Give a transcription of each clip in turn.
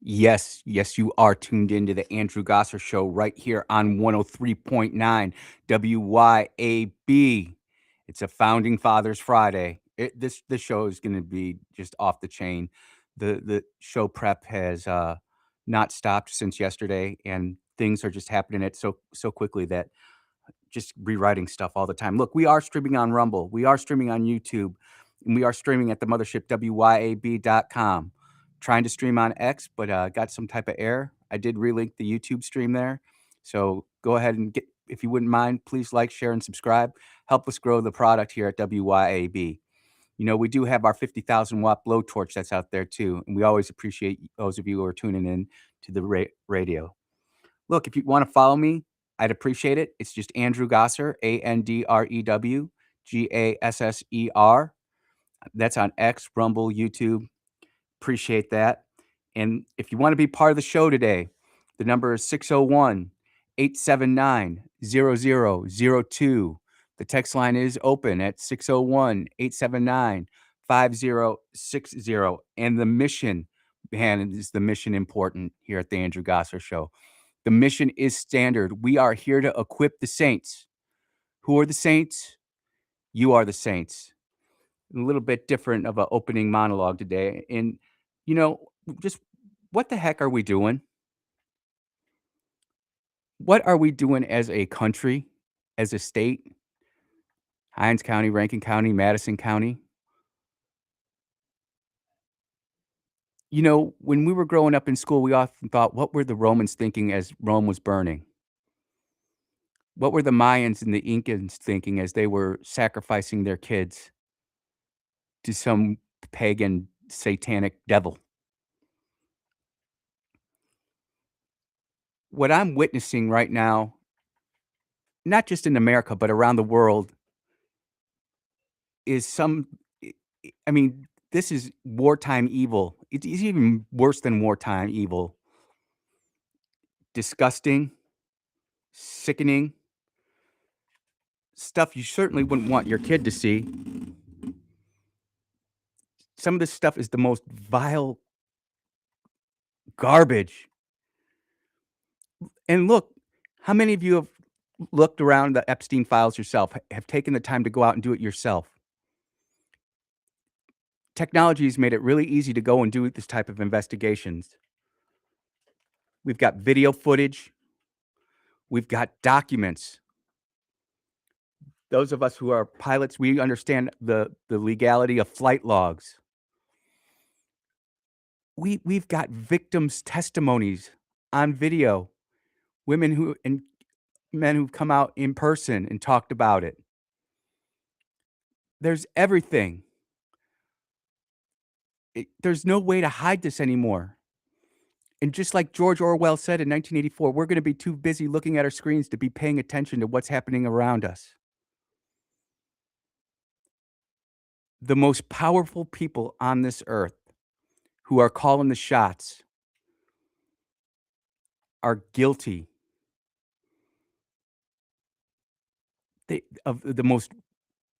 Yes, yes, you are tuned into the Andrew Gosser Show right here on 103.9 WYAB. It's a Founding Fathers Friday. This show is going to be just off the chain. The show prep has not stopped since yesterday, and things are just happening it so quickly that just rewriting stuff all the time. Look, we are streaming on Rumble, we are streaming on YouTube, and we are streaming at the mothership WYAB.com. Trying to stream on X, but got some type of error. I did relink the YouTube stream there. So go ahead and get, if you wouldn't mind, please like, share, and subscribe. Help us grow the product here at WYAB. You know, we do have our 50,000 watt blowtorch that's out there too. And we always appreciate those of you who are tuning in to the radio. Look, if you want to follow me, I'd appreciate it. It's just Andrew Gosser, AndrewGasser. That's on X, Rumble, YouTube. Appreciate that. And if you want to be part of the show today, the number is 601-879-0002. The text line is open at 601-879-5060. And the mission, man, is the mission important here at the Andrew Gosser Show. The mission is standard. We are here to equip the saints. Who are the saints? You are the saints. A little bit different of an opening monologue today. And, you know, just what the heck are we doing? What are we doing as a country, as a state? Hinds County, Rankin County, Madison County. You know, when we were growing up in school, we often thought, what were the Romans thinking as Rome was burning? What were the Mayans and the Incans thinking as they were sacrificing their kids to some pagan satanic devil? What I'm witnessing right now, not just in America, but around the world, is I mean, this is wartime evil. It's even worse than wartime evil. Disgusting, sickening, stuff you certainly wouldn't want your kid to see. Some of this stuff is the most vile garbage. And look, how many of you have looked around the Epstein files yourself, have taken the time to go out and do it yourself? Technology has made it really easy to go and do this type of investigations. We've got video footage. We've got documents. Those of us who are pilots, we understand the legality of flight logs. We've got victims' testimonies on video, women who and men who've come out in person and talked about it. There's everything. There's no way to hide this anymore. And just like George Orwell said in 1984, we're going to be too busy looking at our screens to be paying attention to what's happening around us. The most powerful people on this earth who are calling the shots are guilty of the most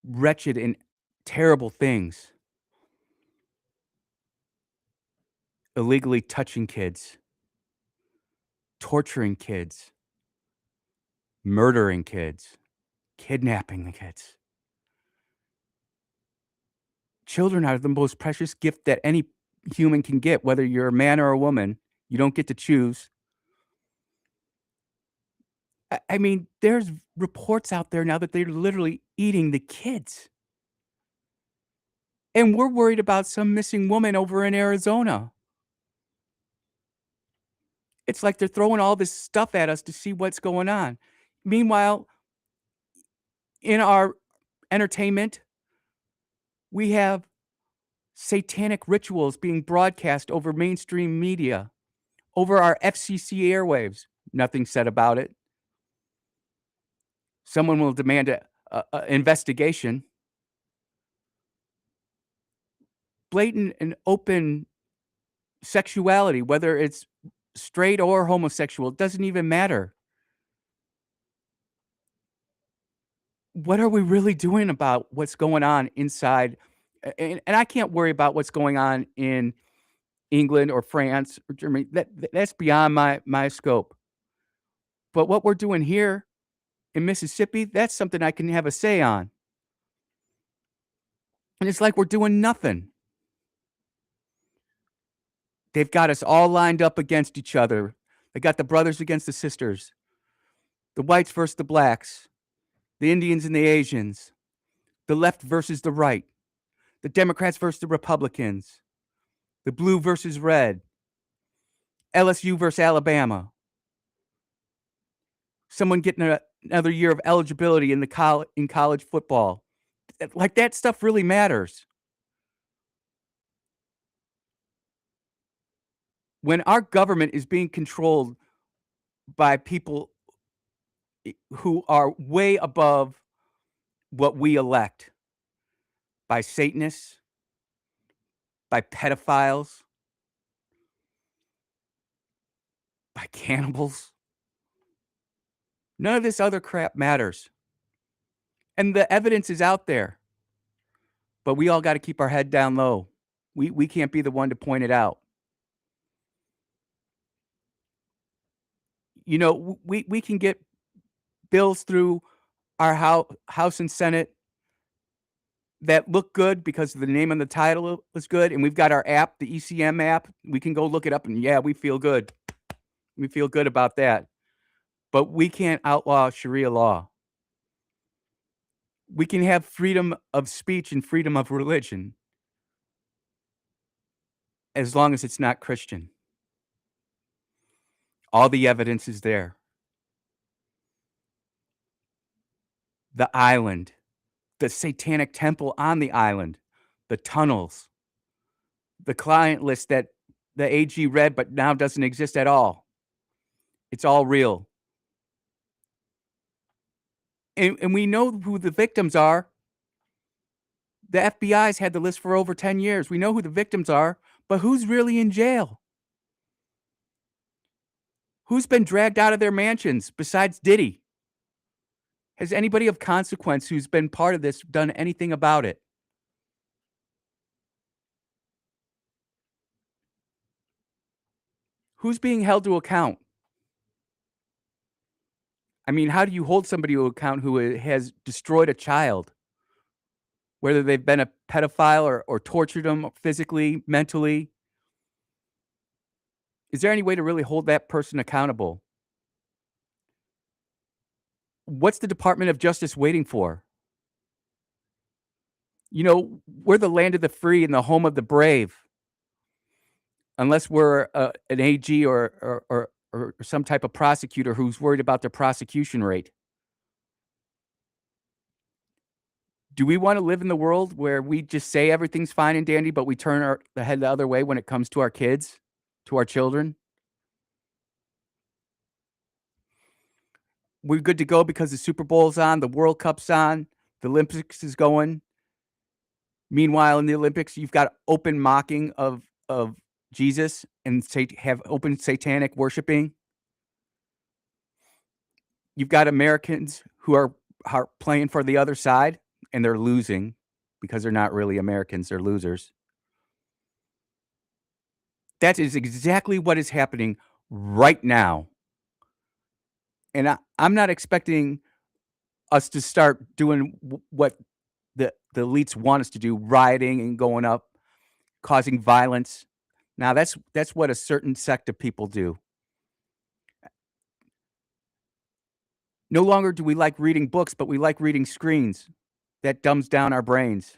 wretched and terrible things. Illegally touching kids, torturing kids, murdering kids, kidnapping the kids. Children are the most precious gift that any human can get, whether you're a man or a woman. You don't get to choose. I mean, there's reports out there now that they're literally eating the kids. And we're worried about some missing woman over in Arizona. It's like they're throwing all this stuff at us to see what's going on. Meanwhile, in our entertainment, we have satanic rituals being broadcast over mainstream media, over our FCC airwaves. Nothing said about it. Someone will demand an investigation. Blatant and open sexuality, whether it's straight or homosexual, doesn't even matter. What are we really doing about what's going on inside? And I can't worry about what's going on in England or France or Germany. That's beyond my scope. But what we're doing here in Mississippi, that's something I can have a say on. And it's like we're doing nothing. They've got us all lined up against each other. They got the brothers against the sisters, the whites versus the blacks, the Indians and the Asians, the left versus the right, the Democrats versus the Republicans, the blue versus red, LSU versus Alabama, someone getting another year of eligibility in in college football. Like that stuff really matters. When our government is being controlled by people who are way above what we elect, by Satanists, by pedophiles, by cannibals, none of this other crap matters. And the evidence is out there, but we all got to keep our head down low. We can't be the one to point it out. You know, we can get bills through our House and Senate that look good because the name on the title is good, and we've got our app, the ECM app. We can go look it up, and yeah, we feel good. We feel good about that. But we can't outlaw Sharia law. We can have freedom of speech and freedom of religion as long as it's not Christian. All the evidence is there. The island, the satanic temple on the island, the tunnels, the client list that the AG read but now doesn't exist at all. It's all real. And we know who the victims are. The FBI's had the list for over 10 years. We know who the victims are, but who's really in jail? Who's been dragged out of their mansions besides Diddy? Has anybody of consequence who's been part of this done anything about it? Who's being held to account? I mean, how do you hold somebody to account who has destroyed a child? Whether they've been a pedophile or tortured them physically, mentally? Is there any way to really hold that person accountable? What's the Department of Justice waiting for? You know, we're the land of the free and the home of the brave. Unless we're an AG or some type of prosecutor who's worried about their prosecution rate. Do we wanna live in the world where we just say everything's fine and dandy, but we turn the head the other way when it comes to our kids, to our children? We're good to go because the Super Bowl's on, the World Cup's on, the Olympics is going. Meanwhile, in the Olympics, you've got open mocking of Jesus and have open satanic worshiping. You've got Americans who are playing for the other side, and they're losing because they're not really Americans, they're losers. That is exactly what is happening right now. And I'm not expecting us to start doing what the elites want us to do, rioting and going up, causing violence. Now that's what a certain sect of people do. No longer do we like reading books, but we like reading screens. That dumbs down our brains.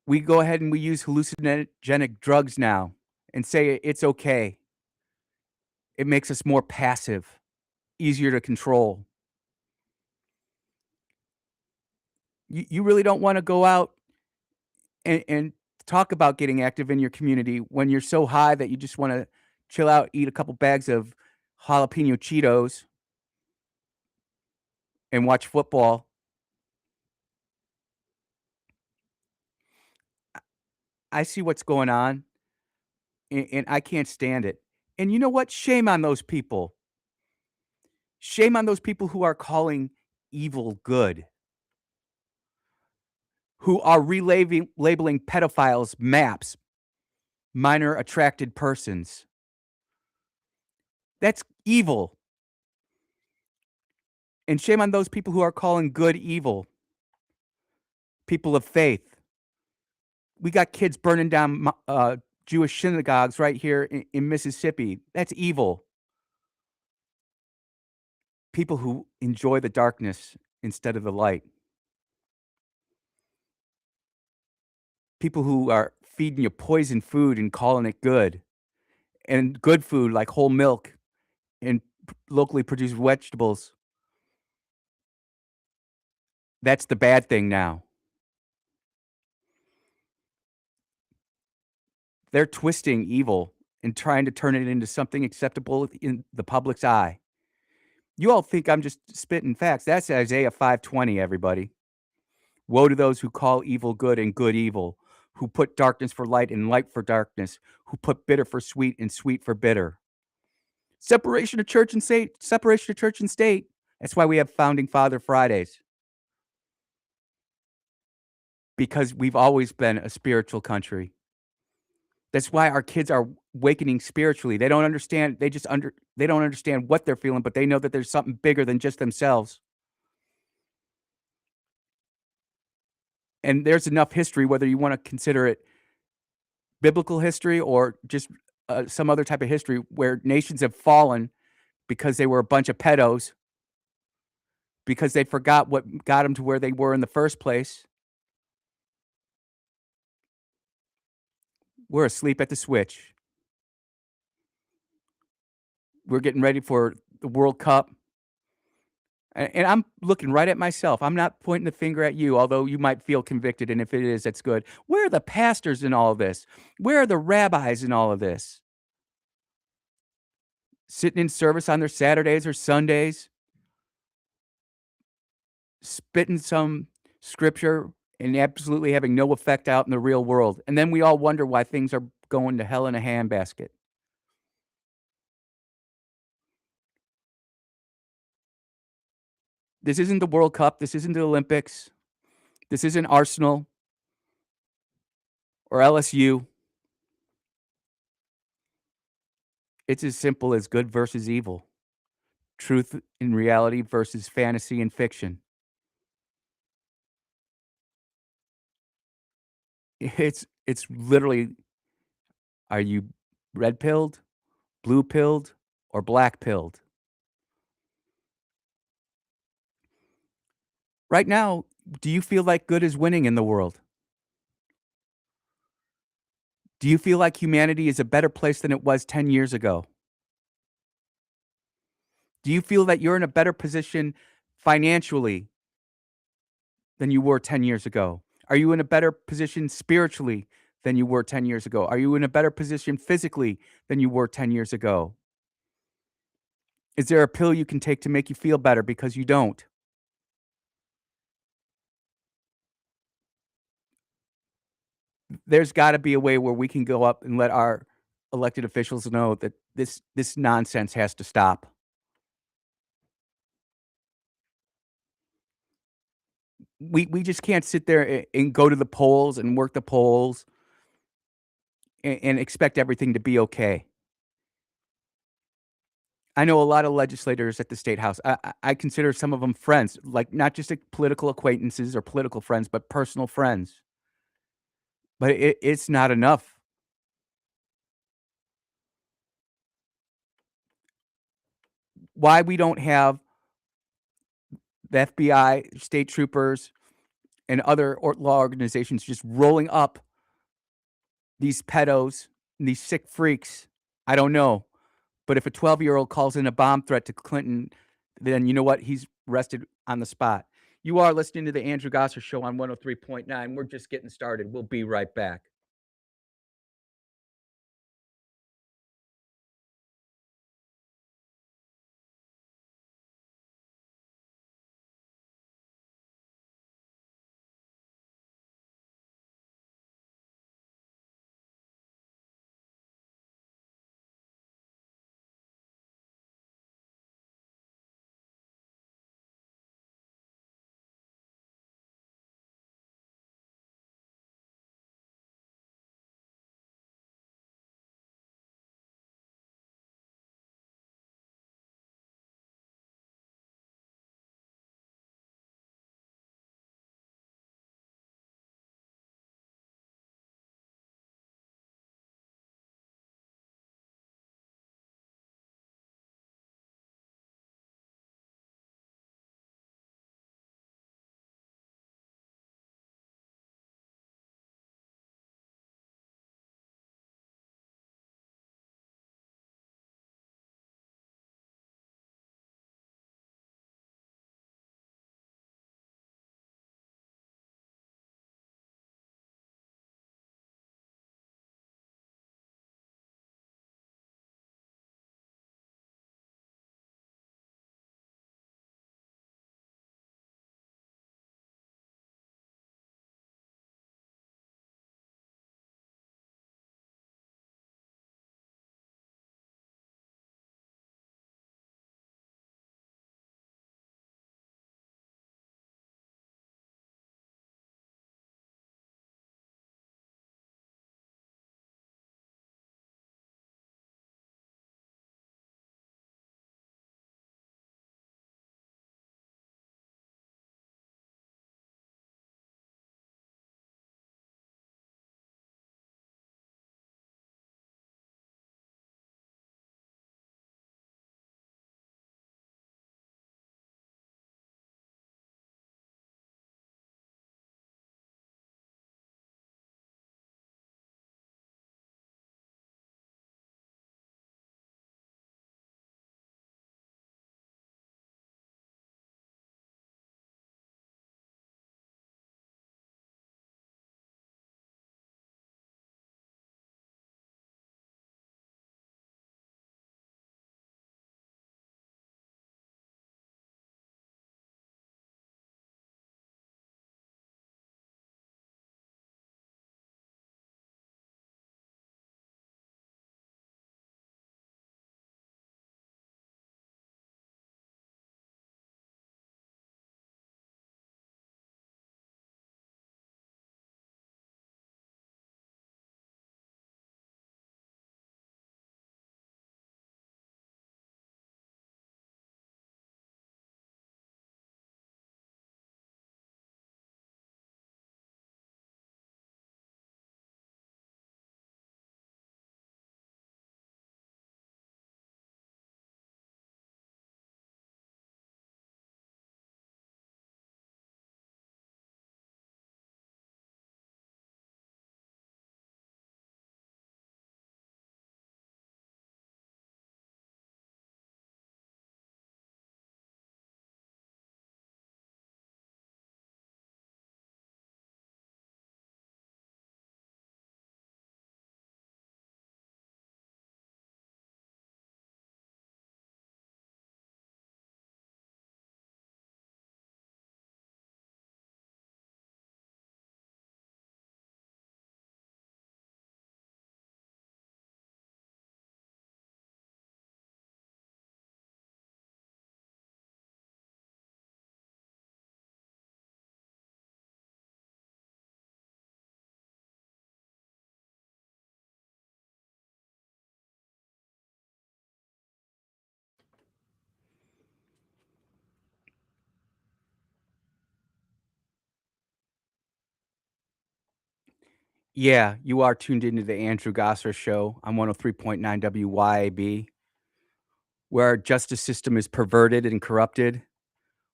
We go ahead and we use hallucinogenic drugs now and say it's okay. It makes us more passive, easier to control. You really don't wanna go out and talk about getting active in your community when you're so high that you just wanna chill out, eat a couple bags of jalapeno Cheetos and watch football. I see what's going on, and I can't stand it. And you know what? Shame on those people. Shame on those people who are calling evil good, who are labeling pedophiles MAPS, minor attracted persons. That's evil. And shame on those people who are calling good evil, people of faith. We got kids burning down Jewish synagogues right here in Mississippi. That's evil. People who enjoy the darkness instead of the light. People who are feeding you poison food and calling it good. And good food like whole milk and locally produced vegetables. That's the bad thing now. They're twisting evil and trying to turn it into something acceptable in the public's eye. You all think I'm just spitting facts. That's Isaiah 5:20, everybody. Woe to those who call evil good and good evil, who put darkness for light and light for darkness, who put bitter for sweet and sweet for bitter. Separation of church and state, separation of church and state. That's why we have Founding Father Fridays. Because we've always been a spiritual country. That's why our kids are awakening spiritually. They don't understand, they don't understand what they're feeling, but they know that there's something bigger than just themselves. And there's enough history, whether you wanna consider it biblical history or just, some other type of history where nations have fallen because they were a bunch of pedos, because they forgot what got them to where they were in the first place. We're asleep at the switch. We're getting ready for the World Cup. And I'm looking right at myself. I'm not pointing the finger at you, although you might feel convicted, and if it is, that's good. Where are the pastors in all of this? Where are the rabbis in all of this? Sitting in service on their Saturdays or Sundays, spitting some scripture and absolutely having no effect out in the real world. And then we all wonder why things are going to hell in a handbasket. This isn't the World Cup. This isn't the Olympics. This isn't Arsenal or LSU. It's as simple as good versus evil, truth and reality versus fantasy and fiction. It's literally, are you red pilled, blue pilled, or black pilled? Right now, do you feel like good is winning in the world? Do you feel like humanity is a better place than it was 10 years ago? Do you feel that you're in a better position financially than you were 10 years ago? Are you in a better position spiritually than you were 10 years ago? Are you in a better position physically than you were 10 years ago? Is there a pill you can take to make you feel better because you don't? There's gotta be a way where we can go up and let our elected officials know that this nonsense has to stop. We just can't sit there and go to the polls and work the polls and expect everything to be okay. I know a lot of legislators at the state house. I consider some of them friends, like, not just, like, political acquaintances or political friends, but personal friends. But it's not enough. Why we don't have the FBI, state troopers, and other law organizations just rolling up these pedos and these sick freaks, I don't know. But if a 12-year-old calls in a bomb threat to Clinton, then you know what? He's arrested on the spot. You are listening to the Andrew Gosser Show on 103.9. We're just getting started. We'll be right back. Yeah, you are tuned into the Andrew Gosser Show on 103.9 WYAB, where our justice system is perverted and corrupted,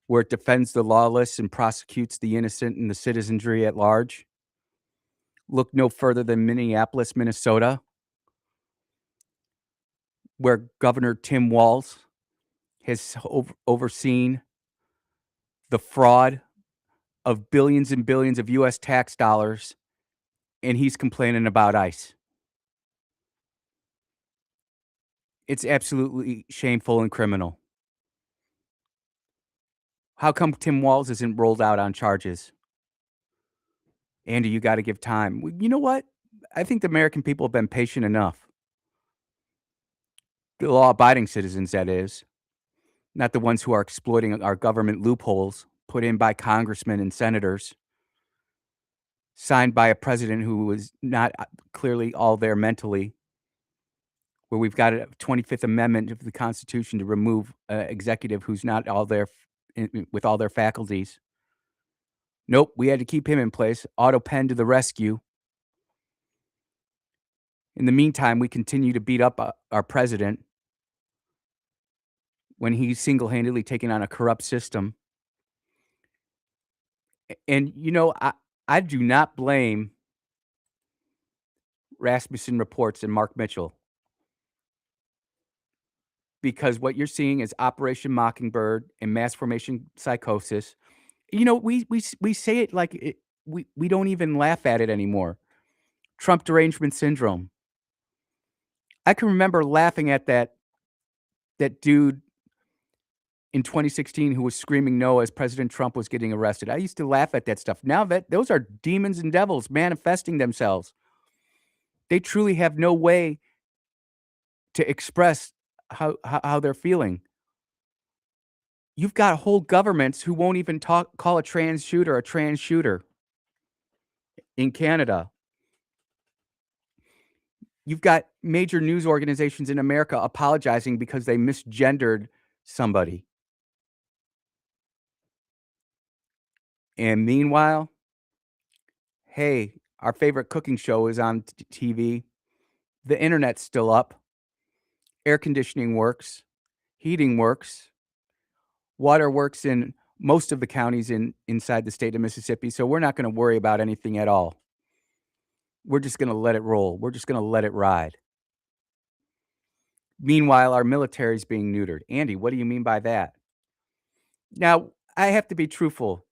where it defends the lawless and prosecutes the innocent and the citizenry at large. Look no further than Minneapolis, Minnesota, where Governor Tim Walz has overseen the fraud of billions and billions of US tax dollars, and he's complaining about ICE. It's absolutely shameful and criminal. How come Tim Walz isn't rolled out on charges? Andy, you gotta give time. You know what? I think the American people have been patient enough. The law-abiding citizens, that is, not the ones who are exploiting our government loopholes put in by congressmen and senators, signed by a president who was not, clearly all there mentally, where we've got a 25th Amendment of the Constitution to remove a executive who's not all there with all their faculties. Nope, we had to keep him in place. Auto pen to the rescue. In the meantime, we continue to beat up, our president when he's single-handedly taking on a corrupt system. And, I do not blame Rasmussen Reports and Mark Mitchell, because what you're seeing is Operation Mockingbird and mass formation psychosis. We say it like we don't even laugh at it anymore. Trump derangement syndrome. I can remember laughing at that dude in 2016 who was screaming no as President Trump was getting arrested. I used to laugh at that stuff. Now that those are demons and devils manifesting themselves. They truly have no way to express how they're feeling. You've got whole governments who won't even call a trans shooter in Canada. You've got major news organizations in America apologizing because they misgendered somebody. And meanwhile, hey, our favorite cooking show is on TV. The internet's still up. Air conditioning works. Heating works. Water works in most of the counties inside the state of Mississippi, so we're not gonna worry about anything at all. We're just gonna let it roll. We're just gonna let it ride. Meanwhile, our military's being neutered. Andy, what do you mean by that? Now, I have to be truthful.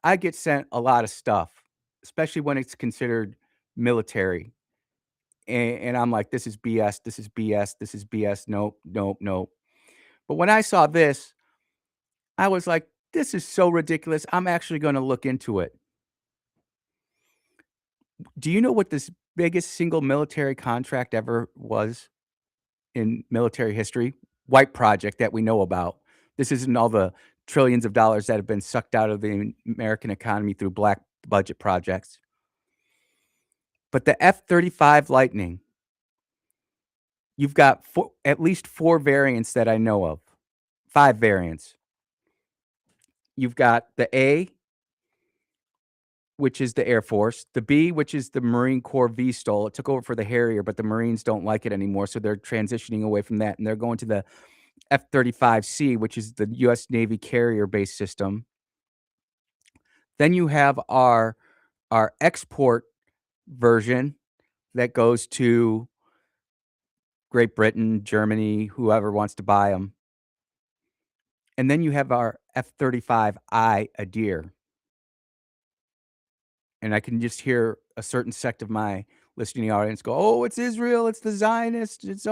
I get sent a lot of stuff, especially when it's considered military, and I'm like, "This is BS, this is BS, this is BS, nope, nope, nope." But when I saw this, I was like, "This is so ridiculous, I'm actually gonna look into it." Do you know what this biggest single military contract ever was in military history? White project that we know about. This isn't all the trillions of dollars that have been sucked out of the American economy through black budget projects. But the F-35 Lightning, you've got at least 4 variants that I know of, 5 variants. You've got the A, which is the Air Force, the B, which is the Marine Corps VSTOL. It took over for the Harrier, but the Marines don't like it anymore, so they're transitioning away from that, and they're going to the F-35C, which is the US Navy carrier-based system. Then you have our export version that goes to Great Britain, Germany, whoever wants to buy them. And then you have our F-35I Adir. And I can just hear a certain sect of my listening audience go, "Oh, it's Israel, it's the Zionists, it's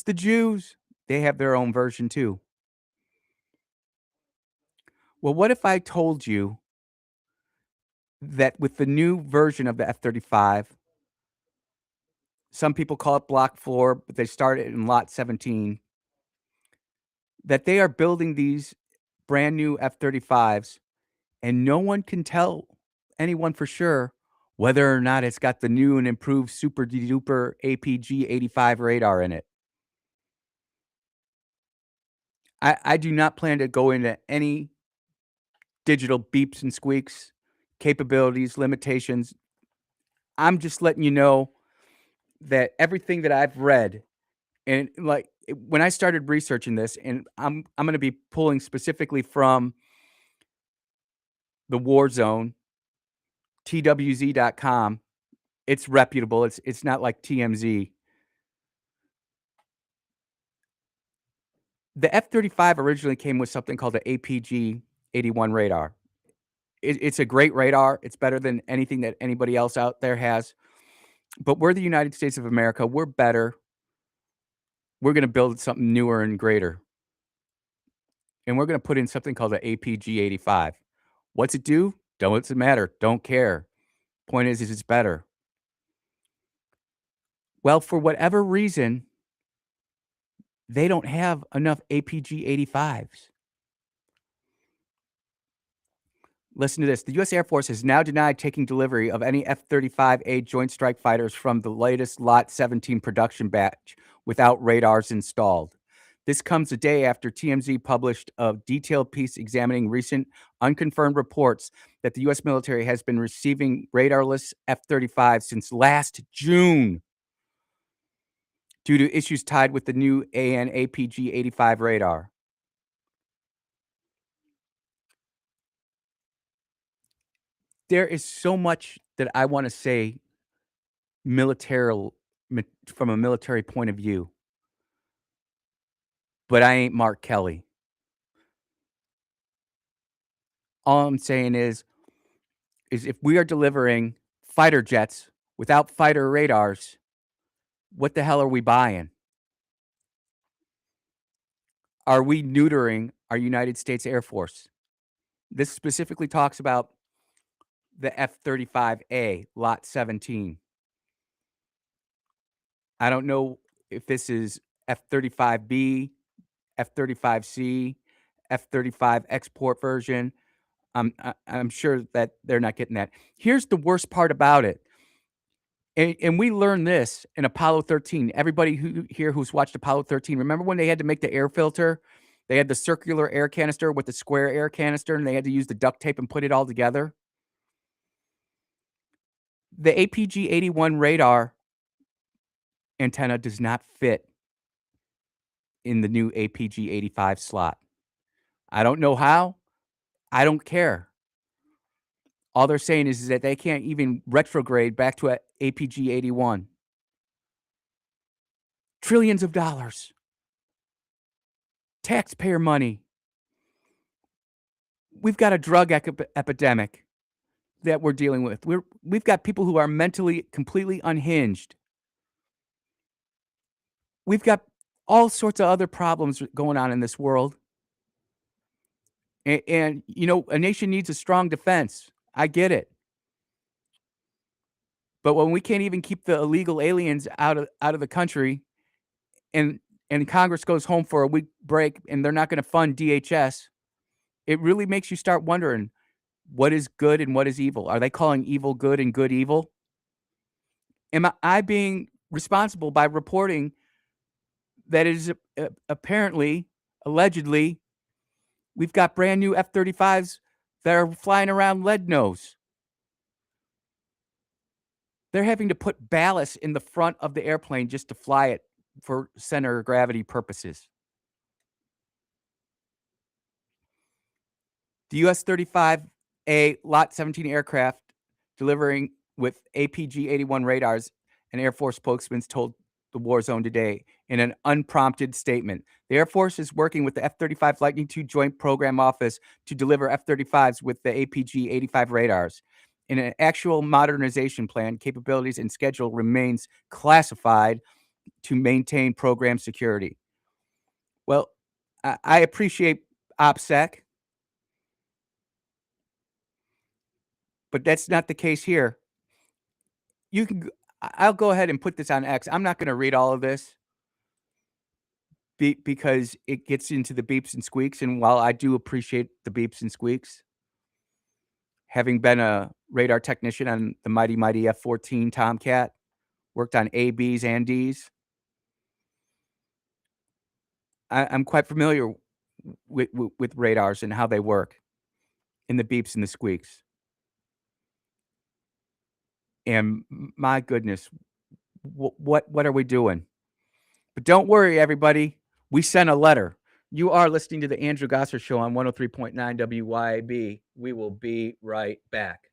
the Jews." They have their own version too. Well, what if I told you that with the new version of the F-35, some people call it Block 4, but they started in Lot 17, that they are building these brand new F-35s, and no one can tell anyone for sure whether or not it's got the new and improved super duper APG-85 radar in it. I do not plan to go into any digital beeps and squeaks, capabilities, limitations. I'm just letting you know that everything that I've read and, like, when I started researching this, and I'm gonna be pulling specifically from the War Zone, TWZ.com. It's reputable, it's not like TMZ. The F-35 originally came with something called the APG-81 radar. It's a great radar, it's better than anything that anybody else out there has, but we're the United States of America, we're better, we're gonna build something newer and greater, and we're gonna put in something called the APG-85. What's it do? Doesn't matter, don't care. Point is it's better. Well, for whatever reason, they don't have enough APG-85s. Listen to this. The U.S. Air Force has now denied taking delivery of any F-35A Joint Strike Fighters from the latest Lot 17 production batch without radars installed. This comes a day after TMZ published a detailed piece examining recent unconfirmed reports that the U.S. military has been receiving radarless F-35 since last June due to issues tied with the new AN/APG-85 radar. There is so much that I wanna say military from a military point of view, but I ain't Mark Kelly. All I'm saying is if we are delivering fighter jets without fighter radars, what the hell are we buying? Are we neutering our United States Air Force? This specifically talks about the F-35A Lot 17. I don't know if this is F-35B, F-35C, F-35 export version. I'm sure that they're not getting that. Here's the worst part about it, and we learned this in Apollo 13. Everybody who's watched Apollo 13, remember when they had to make the air filter? They had the circular air canister with the square air canister, and they had to use the duct tape and put it all together? The APG-81 radar antenna does not fit in the new APG-85 slot. I don't know how, I don't care. All they're saying is that they can't even retrograde back to a APG-81. Trillions of dollars, taxpayer money. We've got a drug epidemic that we're dealing with. We've got people who are mentally completely unhinged. We've got all sorts of other problems going on in this world. And you know, a nation needs a strong defense. I get it. But when we can't even keep the illegal aliens out of the country and Congress goes home for a week break and they're not gonna fund DHS, it really makes you start wondering, what is good and what is evil? Are they calling evil good and good evil? Am I being responsible by reporting that it is apparently, allegedly, we've got brand new F-35s that are flying around lead nose. They're having to put ballast in the front of the airplane just to fly it for center of gravity purposes. The US-35A Lot 17 aircraft delivering with APG-81 radars, an Air Force spokesman told the War Zone today in an unprompted statement. The Air Force is working with the F-35 Lightning II Joint Program Office to deliver F-35s with the APG-85 radars. In an actual modernization plan, capabilities and schedule remains classified to maintain program security. Well, I appreciate OPSEC, but that's not the case here. You can g I'll go ahead and put this on X. I'm not gonna read all of this because it gets into the beeps and squeaks, and while I do appreciate the beeps and squeaks, having been a radar technician on the mighty F-14 Tomcat, worked on A, Bs, and Ds, I'm quite familiar with radars and how they work, and the beeps and the squeaks. and my goodness, what are we doing? But don't worry, everybody. We sent a letter. You are listening to the Andrew Gosser Show on 103.9 WYAB. We will be right back.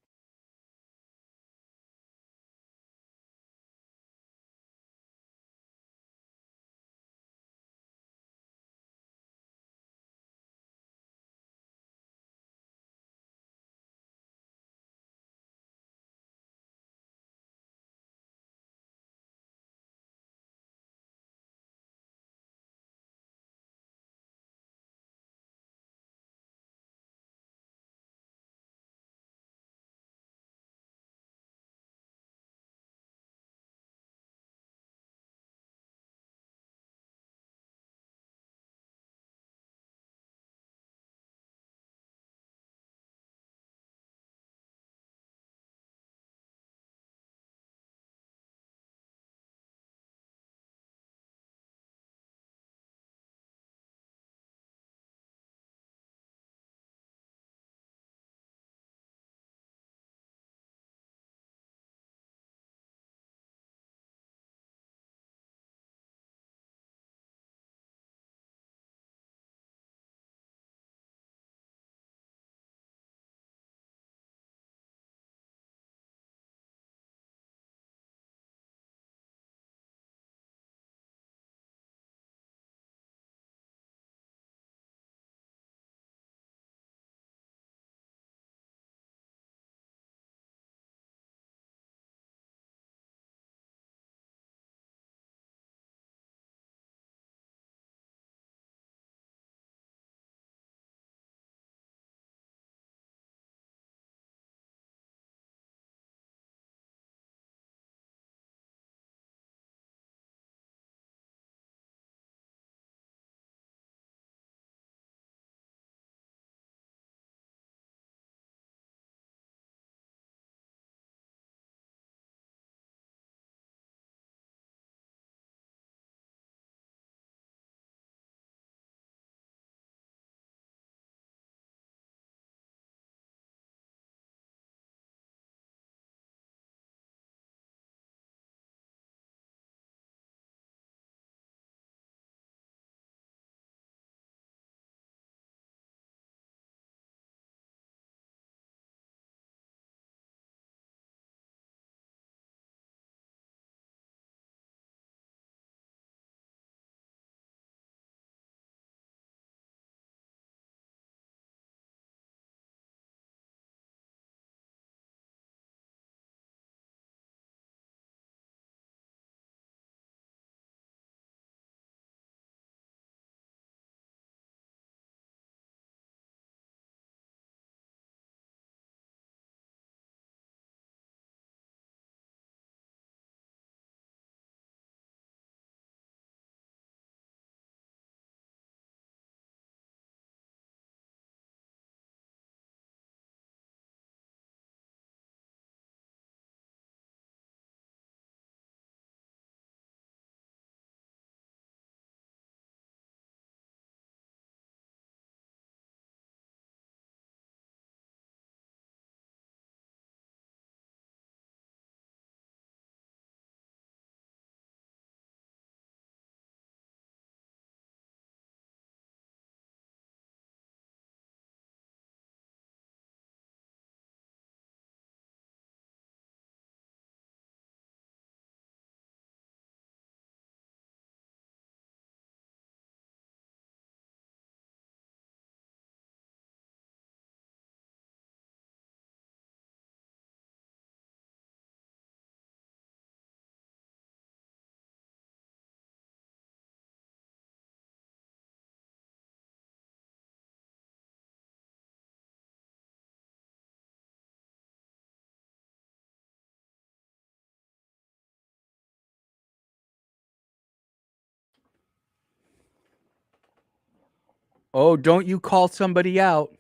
Oh, don't you call somebody out.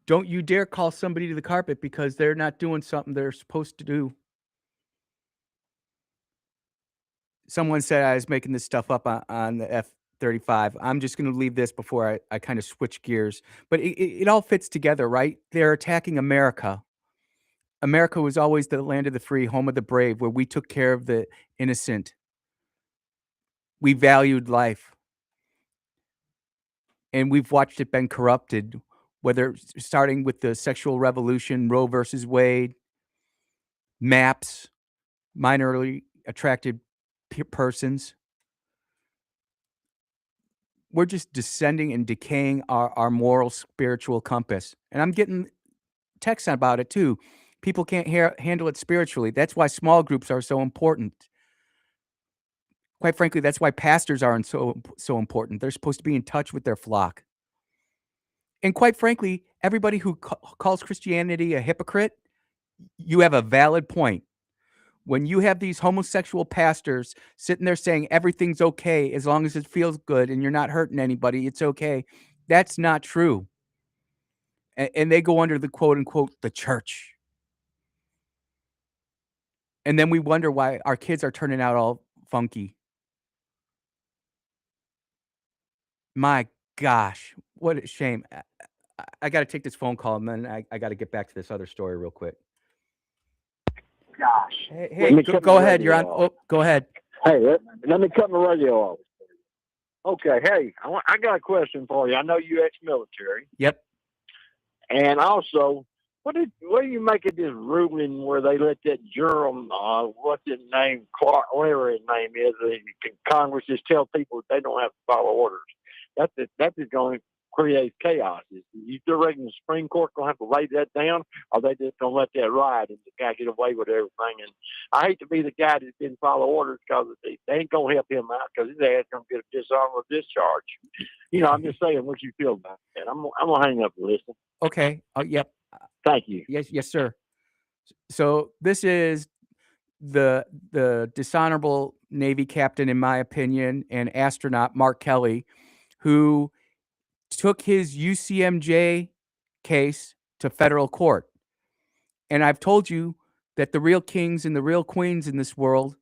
Don't you dare call somebody to the carpet because they're not doing something they're supposed to do. Someone said I was making this stuff up on the F-35. I'm just gonna leave this before I kinda switch gears, but it all fits together, right? They're attacking America. America was always the land of the free, home of the brave, where we took care of the innocent. We valued life, and we've watched it been corrupted, whether starting with the sexual revolution, Roe versus Wade, MAPS, minorly attracted persons. We're just descending and decaying our moral, spiritual compass, and I'm getting texts about it too. People can't handle it spiritually. That's why small groups are so important. Quite frankly, that's why pastors aren't so important. They're supposed to be in touch with their flock. And quite frankly, everybody who calls Christianity a hypocrite, you have a valid point. When you have these homosexual pastors sitting there saying everything's okay as long as it feels good and you're not hurting anybody, it's okay. That's not true. And they go under the quote unquote the church. And then we wonder why our kids are turning out all funky. My gosh, what a shame. I gotta take this phone call, and then I gotta get back to this other story real quick. Gosh. Hey, go ahead, you're on. Oh, go ahead. Hey, let me cut my radio off. Okay, hey, I got a question for you. I know you ex-military. Yep. And also, what do you make of this ruling where they let that Durham, what's his name, Clark, whatever his name is, Congress just tell people they don't have to follow orders? That's just going to create chaos. You still reckon the Supreme Court going to have to lay that down, or they just going to let that ride and the guy get away with everything? And I hate to be the guy that didn't follow orders because they ain't going to help him out because his ass going to get a dishonorable discharge. You know, I'm just saying what you feel about that. I'm going to hang up and listen. Okay. Yep. Thank you. Yes, sir. So this is the dishonorable Navy captain, in my opinion, and astronaut Mark Kelly, who took his UCMJ case to federal court. And I've told you that the real kings and the real queens in this world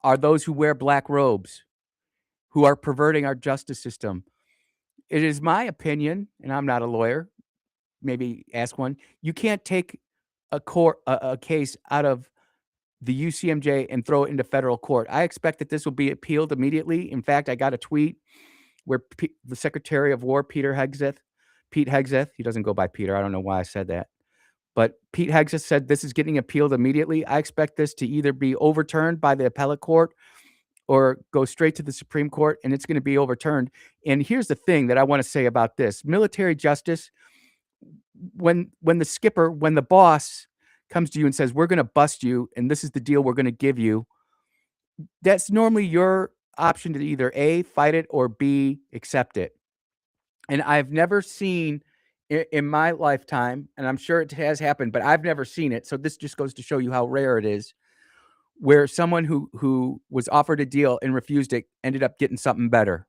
are those who wear black robes, who are perverting our justice system. It is my opinion, and I'm not a lawyer, maybe ask one, you can't take a case out of the UCMJ and throw it into federal court. I expect that this will be appealed immediately. In fact, I got a tweet where the Secretary of War, Pete Hegseth, he doesn't go by Peter. I don't know why I said that. But Pete Hegseth said this is getting appealed immediately. I expect this to either be overturned by the appellate court or go straight to the Supreme Court, and it's going to be overturned. And here's the thing that I want to say about this. Military justice, when the boss comes to you and says, we're going to bust you, and this is the deal we're going to give you, that's normally your option to either A, fight it, or B, accept it. And I've never seen in my lifetime, and I'm sure it has happened, but I've never seen it. So this just goes to show you how rare it is, where someone who was offered a deal and refused it ended up getting something better.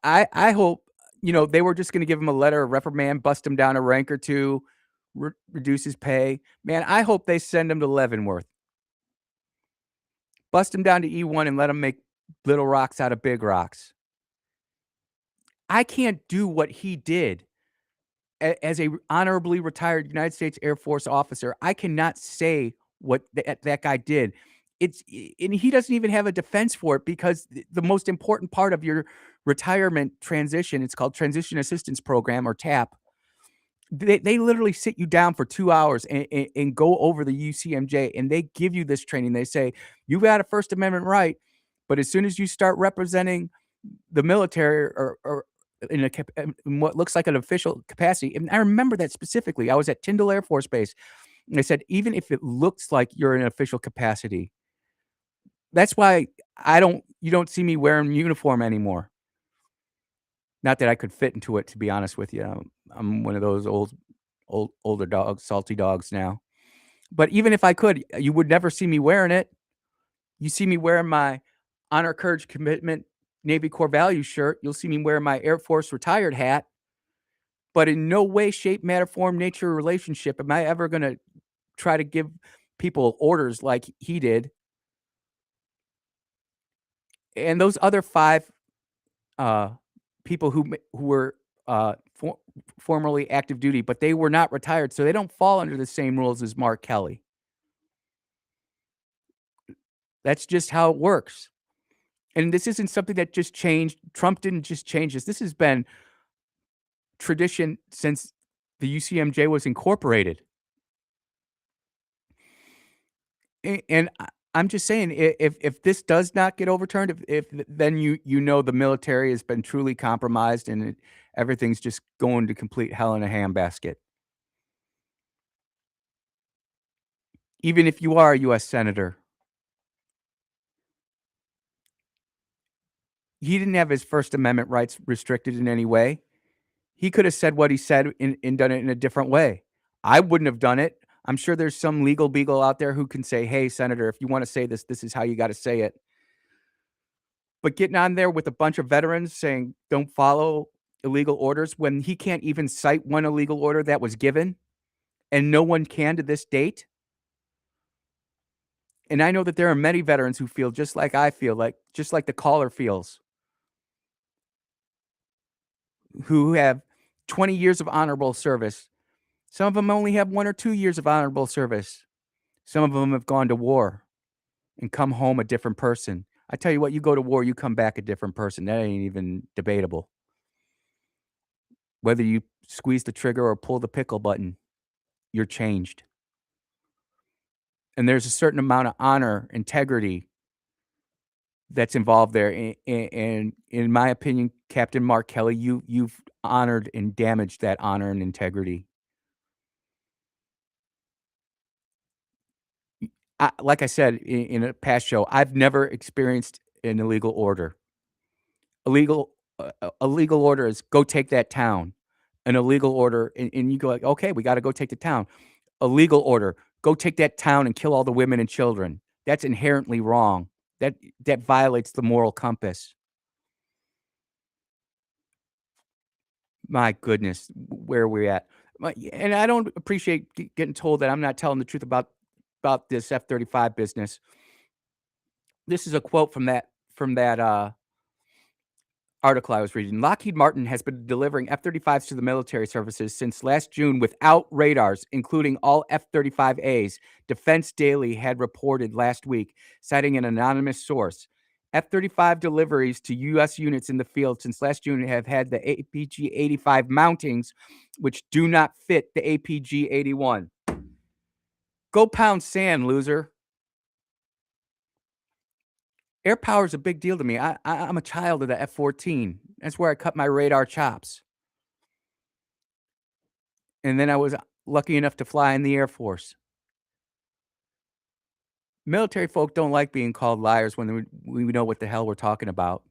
I hope, they were just going to give him a letter of reprimand, bust him down a rank or two, reduce his pay. Man, I hope they send him to Leavenworth. Bust him down to E1 and let him make little rocks out of big rocks. I can't do what he did as a honorably retired United States Air Force officer. I cannot say what that guy did. And he doesn't even have a defense for it, because the most important part of your retirement transition, it's called Transition Assistance Program, or TAP. They literally sit you down for 2 hours and go over the UCMJ, and they give you this training. They say, you've got a First Amendment right, but as soon as you start representing the military or in what looks like an official capacity, and I remember that specifically. I was at Tyndall Air Force Base, and they said, even if it looks like you're in an official capacity, that's why you don't see me wearing uniform anymore. Not that I could fit into it, to be honest with you. I'm one of those older dogs, salty dogs now. But even if I could, you would never see me wearing it. You see me wearing my Honor, Courage, Commitment Navy Core Values shirt. You'll see me wearing my Air Force retired hat. But in no way, shape, matter, form, nature, or relationship am I ever going to try to give people orders like he did. And those other 5 people who were for formerly active duty, but they were not retired, so they don't fall under the same rules as Mark Kelly. That's just how it works. And this isn't something that just changed. Trump didn't just change this. This has been tradition since the UCMJ was incorporated. And I'm just saying, if this does not get overturned, if then you know the military has been truly compromised and everything's just going to complete hell in a handbasket. Even if you are a U.S. senator, he didn't have his First Amendment rights restricted in any way. He could have said what he said and done it in a different way. I wouldn't have done it. I'm sure there's some legal beagle out there who can say, "Hey, Senator, if you want to say this, this is how you got to say it." But getting on there with a bunch of veterans saying, "Don't follow illegal orders," when he can't even cite one illegal order that was given, and no one can to this date. And I know that there are many veterans who feel just like I feel, like just like the caller feels, who have 20 years of honorable service. Some of them only have 1 or 2 years of honorable service. Some of them have gone to war and come home a different person. I tell you what, you go to war, you come back a different person. That ain't even debatable. Whether you squeeze the trigger or pull the pickle button, you're changed. And there's a certain amount of honor, integrity that's involved there. And in my opinion, Captain Mark Kelly, you've honored and damaged that honor and integrity. Like I said in a past show, I've never experienced an illegal order. A legal order is go take that town. An illegal order, and you go like, okay, we got to go take the town. A legal order, go take that town and kill all the women and children. That's inherently wrong. That violates the moral compass. My goodness, where are we at? And I don't appreciate getting told that I'm not telling the truth about this F-35 business. This is a quote from that article I was reading. Lockheed Martin has been delivering F-35s to the military services since last June without radars, including all F-35As, Defense Daily had reported last week, citing an anonymous source. F-35 deliveries to U.S. units in the field since last June have had the APG-85 mountings, which do not fit the APG-81. Go pound sand, loser. Air power is a big deal to me. I'm a child of the F-14. That's where I cut my radar chops. And then I was lucky enough to fly in the Air Force. Military folk don't like being called liars when we know what the hell we're talking about.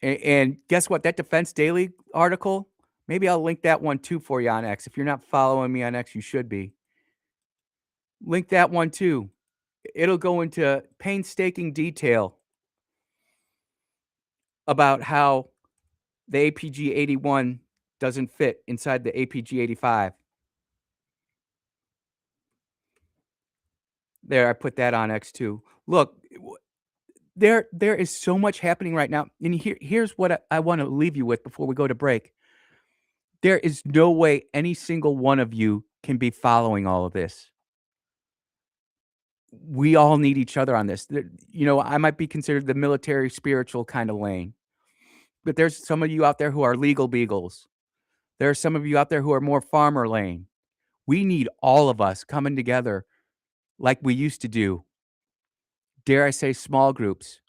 And guess what? That Defense Daily article, maybe I'll link that one too for you on X. If you're not following me on X, you should be. Link that one too. It'll go into painstaking detail about how the APG-81 doesn't fit inside the APG-85. There, I put that on X too. Look, there is so much happening right now, and here's what I wanna leave you with before we go to break. There is no way any single one of you can be following all of this. We all need each other on this. I might be considered the military spiritual kinda lane, but there's some of you out there who are legal beagles. There are some of you out there who are more farmer lane. We need all of us coming together like we used to do. Dare I say small groups.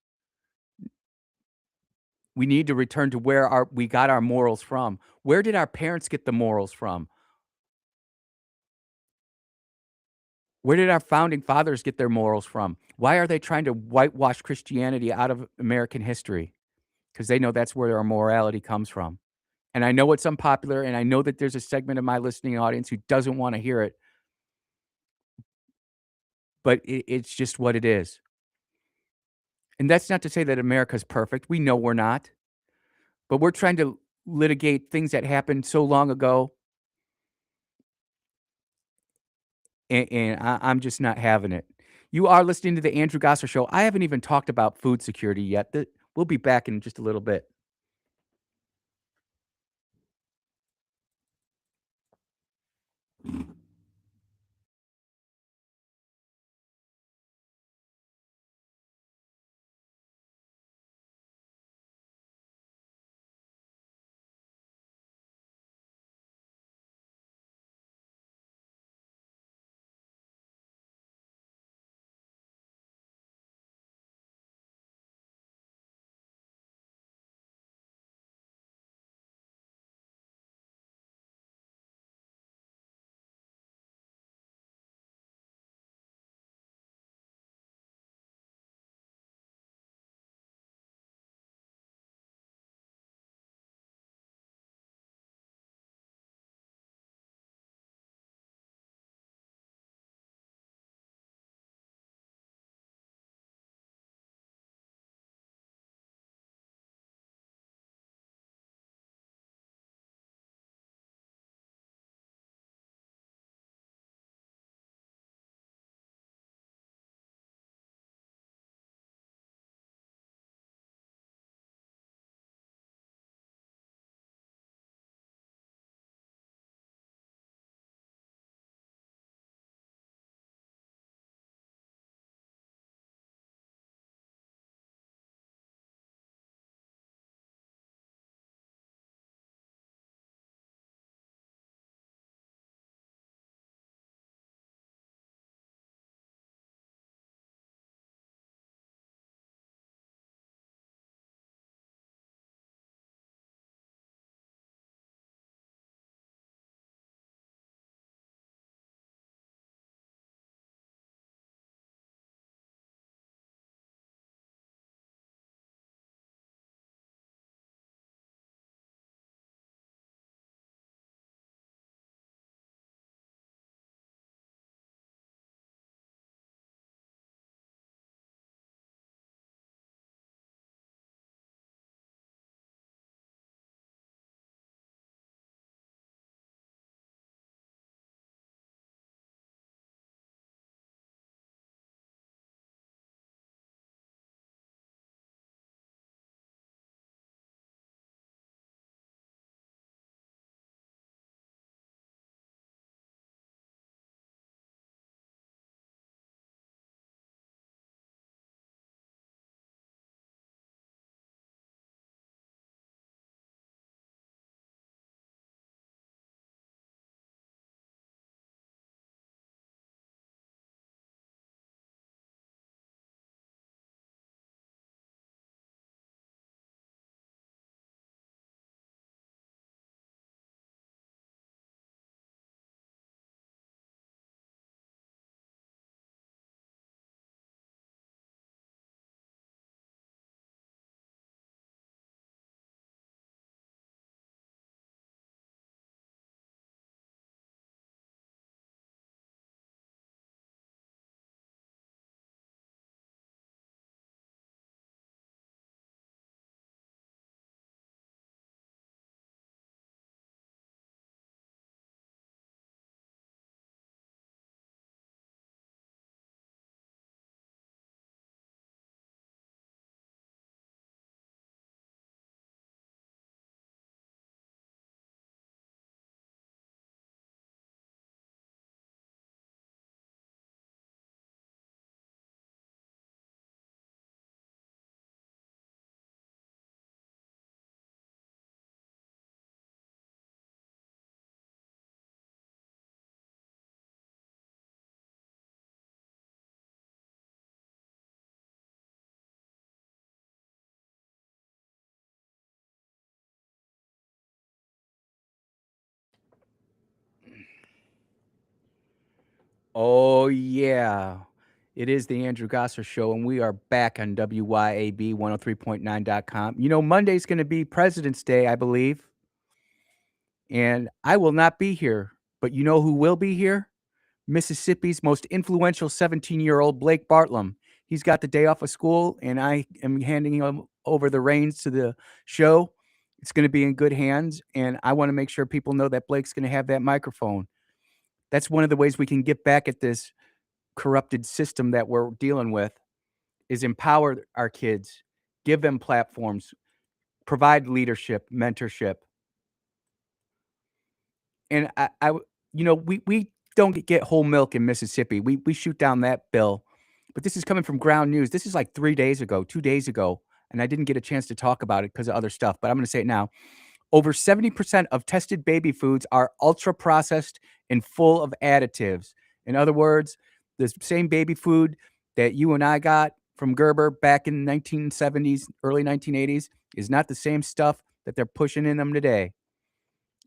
We need to return to where we got our morals from. Where did our parents get the morals from? Where did our founding fathers get their morals from? Why are they trying to whitewash Christianity out of American history? Because they know that's where our morality comes from. And I know it's unpopular, and I know that there's a segment of my listening audience who doesn't wanna hear it, but it's just what it is. And that's not to say that America's perfect. We know we're not, but we're trying to litigate things that happened so long ago, and I'm just not having it. You are listening to the Andrew Gosser Show. I haven't even talked about food security yet. We'll be back in just a little bit. Oh, yeah. It is the Andrew Gosser Show, and we are back on WYAB 103.9.com. You know, Monday's going to be President's Day, I believe, and I will not be here. But you know who will be here? Mississippi's most influential 17-year-old Blake Bartlam. He's got the day off of school, and I am handing him over the reins to the show. It's going to be in good hands, and I want to make sure people know that Blake's going to have that microphone. That's one of the ways we can get back at this corrupted system that we're dealing with, is empower our kids give them platforms, provide leadership, mentorship. And we don't get whole milk in Mississippi. We shoot down that bill, but this is coming from Ground News. This is like 3 days ago, 2 days ago, and I didn't get a chance to talk about it because of other stuff, but I'm gonna say it now. Over 70% of tested baby foods are ultra-processed and full of additives. In other words, the same baby food that you and I got from Gerber back in the 1970s, early 1980s is not the same stuff that they're pushing in them today.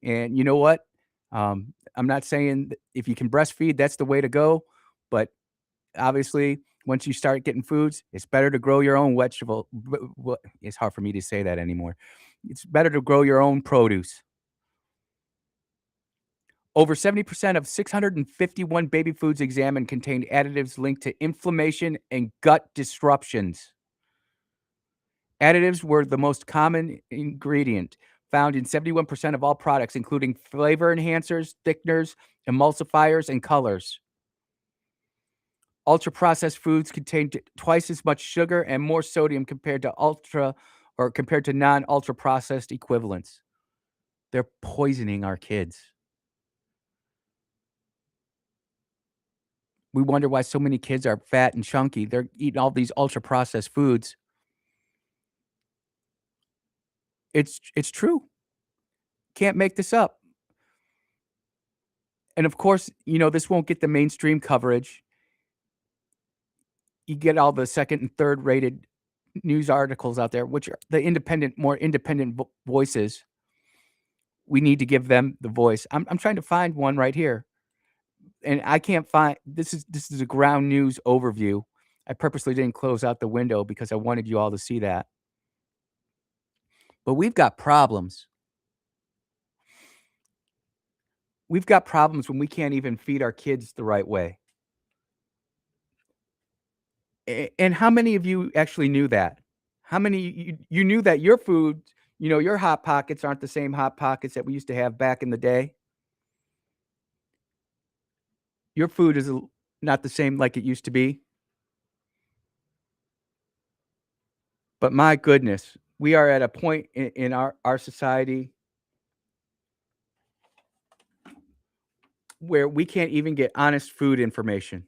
And you know what? I'm not saying that if you can breastfeed, that's the way to go, but obviously, once you start getting foods, it's better to grow your own vegetable. It's hard for me to say that anymore. It's better to grow your own produce. Over 70% of 651 baby foods examined contained additives linked to inflammation and gut disruptions. Additives were the most common ingredient found in 71% of all products, including flavor enhancers, thickeners, emulsifiers, and colors. Ultra-processed foods contain twice as much sugar and more sodium compared to non-ultra processed equivalents. They're poisoning our kids. We wonder why so many kids are fat and chunky. They're eating all these ultra-processed foods. It's true. Can't make this up. And of course, this won't get the mainstream coverage. You get all the second and third rated news articles out there, which are the more independent voices. We need to give them the voice. I'm trying to find one right here, and I can't find. This is a Ground News overview. I purposely didn't close out the window because I wanted you all to see that. But we've got problems. We've got problems when we can't even feed our kids the right way. And how many of you actually knew that? How many you knew that your food, your Hot Pockets aren't the same Hot Pockets that we used to have back in the day? Your food is not the same like it used to be. But my goodness, we are at a point in our society where we can't even get honest food information.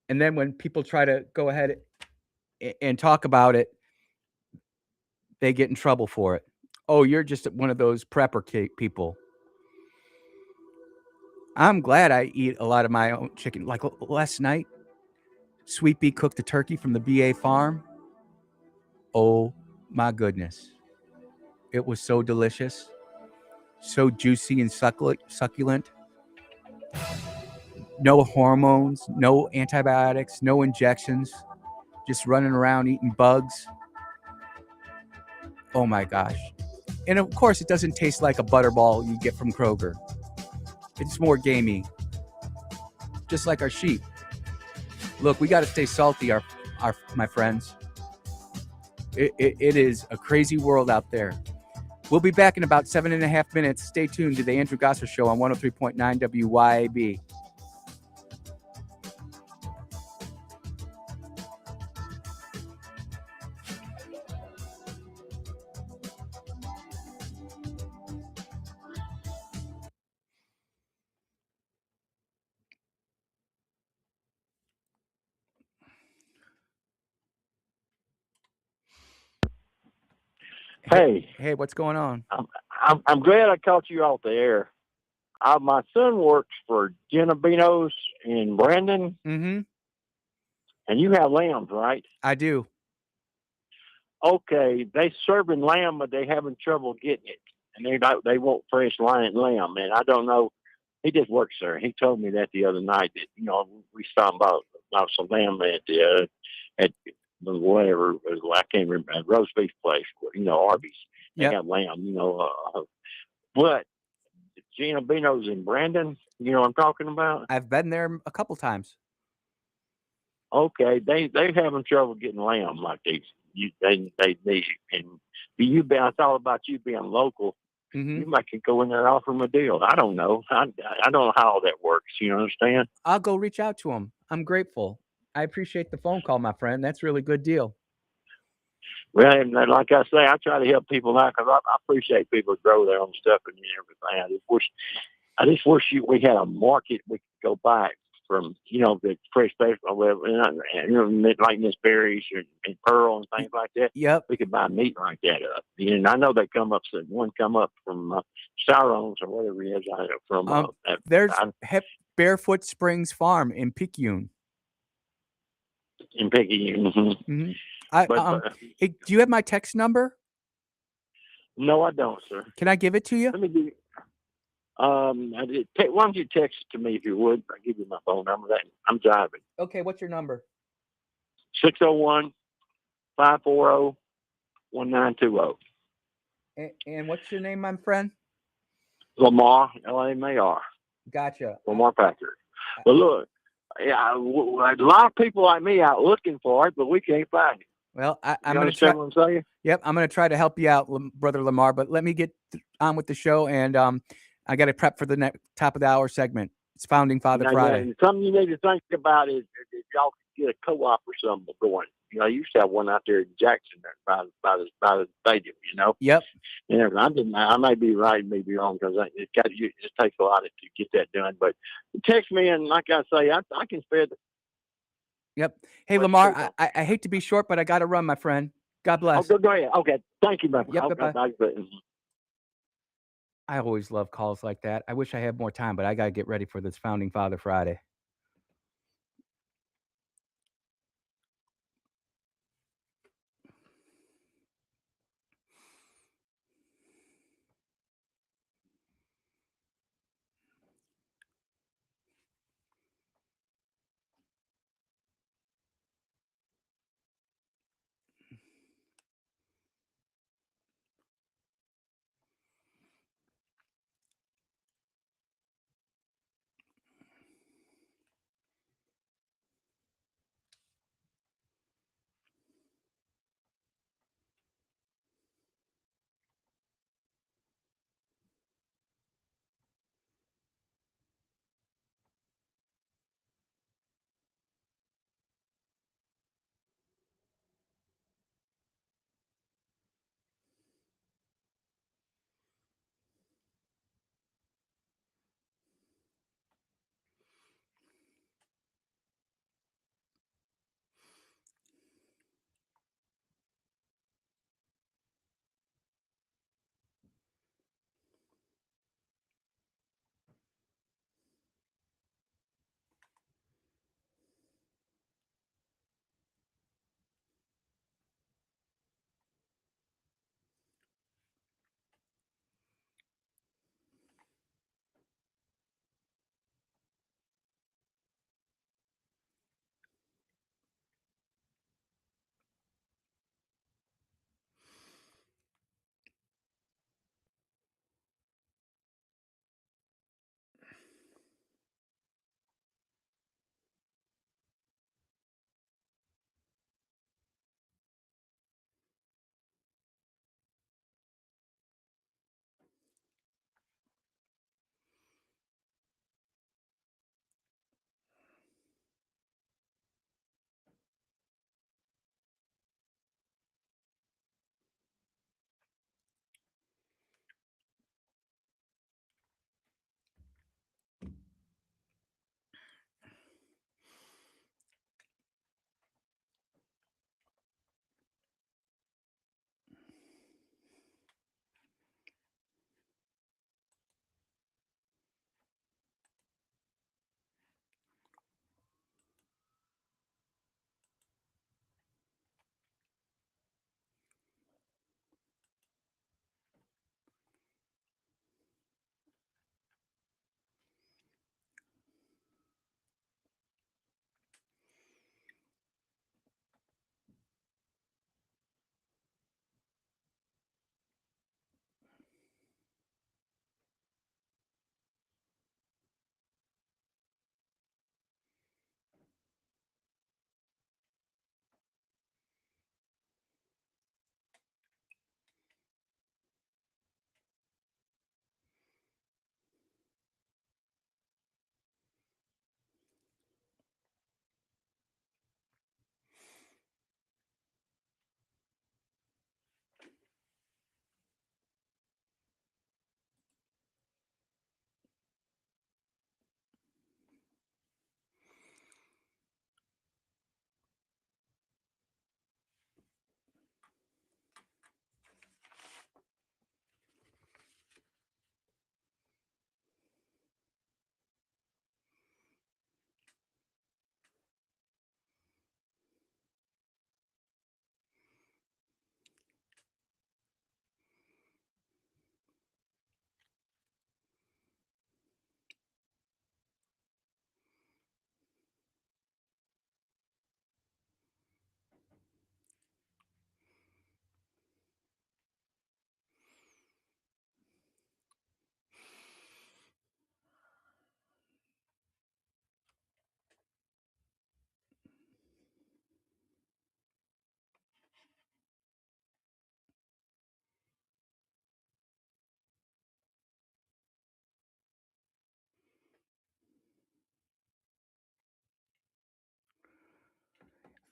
And then when people try to go ahead and talk about it, they get in trouble for it. Oh, you're just one of those prepper people. I'm glad I eat a lot of my own chicken. Like last night, Sweet Bee cooked the turkey from the BA farm. Oh my goodness. It was so delicious, so juicy and succulent. No hormones, no antibiotics, no injections, just running around eating bugs. Oh my gosh. And of course, it doesn't taste like a butterball you get from Kroger. It's more gamey, just like our sheep. Look, we got to stay salty, my friends. It is a crazy world out there. We'll be back in about 7.5 minutes. Stay tuned to the Andrew Gosser Show on 103.9 WYAB. Hey, what's going on? I'm glad I caught you off the air. My son works for Genovinos in Brandon. Mm-hmm. And you have lambs, right? I do. Okay, they serving lamb, but they having trouble getting it, and they want fresh lamb. And I don't know. He just works there. He told me that the other night that we saw about some lamb at whatever, I can't remember, at roast beef place, Arby's. They have lamb, but Gina Bino's in Brandon. You know what I'm talking about? I've been there a couple times. Okay, they having trouble getting lamb like they need. And I thought about you being local. Mm-hmm. You might could go in there and offer them a deal. I don't know. I don't know how all that works. You understand? I'll go reach out to them. I'm grateful. I appreciate the phone call, my friend. That's a really good deal. Well, and like I say, I try to help people out because I appreciate people who grow their own stuff and everything. I just wish we had a market we could go buy it from, the fresh vegetable, like Miss Berries and Pearl and Y things like that. yep. We could buy meat like that up. And I know they come up, one come up from Styrones or whatever it is, from There's I, Barefoot Springs Farm in Picayune. in Piggy. Mhm. I, But do you have my text number? no, I don't, sir. Can I give it to you? Let me give you. Why don't you text it to me if you would? I'll give you my phone number. I'm driving. Okay, what's your number? 601-540-1920. And what's your name, my friend? Lamar, Lamar. Gotcha. Lamar Patrick. But look, yeah, a lot of people like me out looking for it, but we can't find it. Well, I'm You going to try. understand what I'm saying? Yep, I'm going to try to help you out, Brother Lamar. But let me get on with the show, and I got to prep for the top of the hour segment. It's Founding Father Friday. Something you need to think about is if y'all could get a co-op or something going. You used to have one out there in Jackson there by the stadium. Yep. And I may be right, may be wrong, because it takes a lot to get that done. But text me, and like I say, I can spare the. Yep. Hey, Lamar, I hate to be short, but I got to run, my friend. God bless. Oh, go ahead. Okay. Thank you, man. Yep. Okay, Bye-bye. I always love calls like that. I wish I had more time, but I got to get ready for this Founding Father Friday.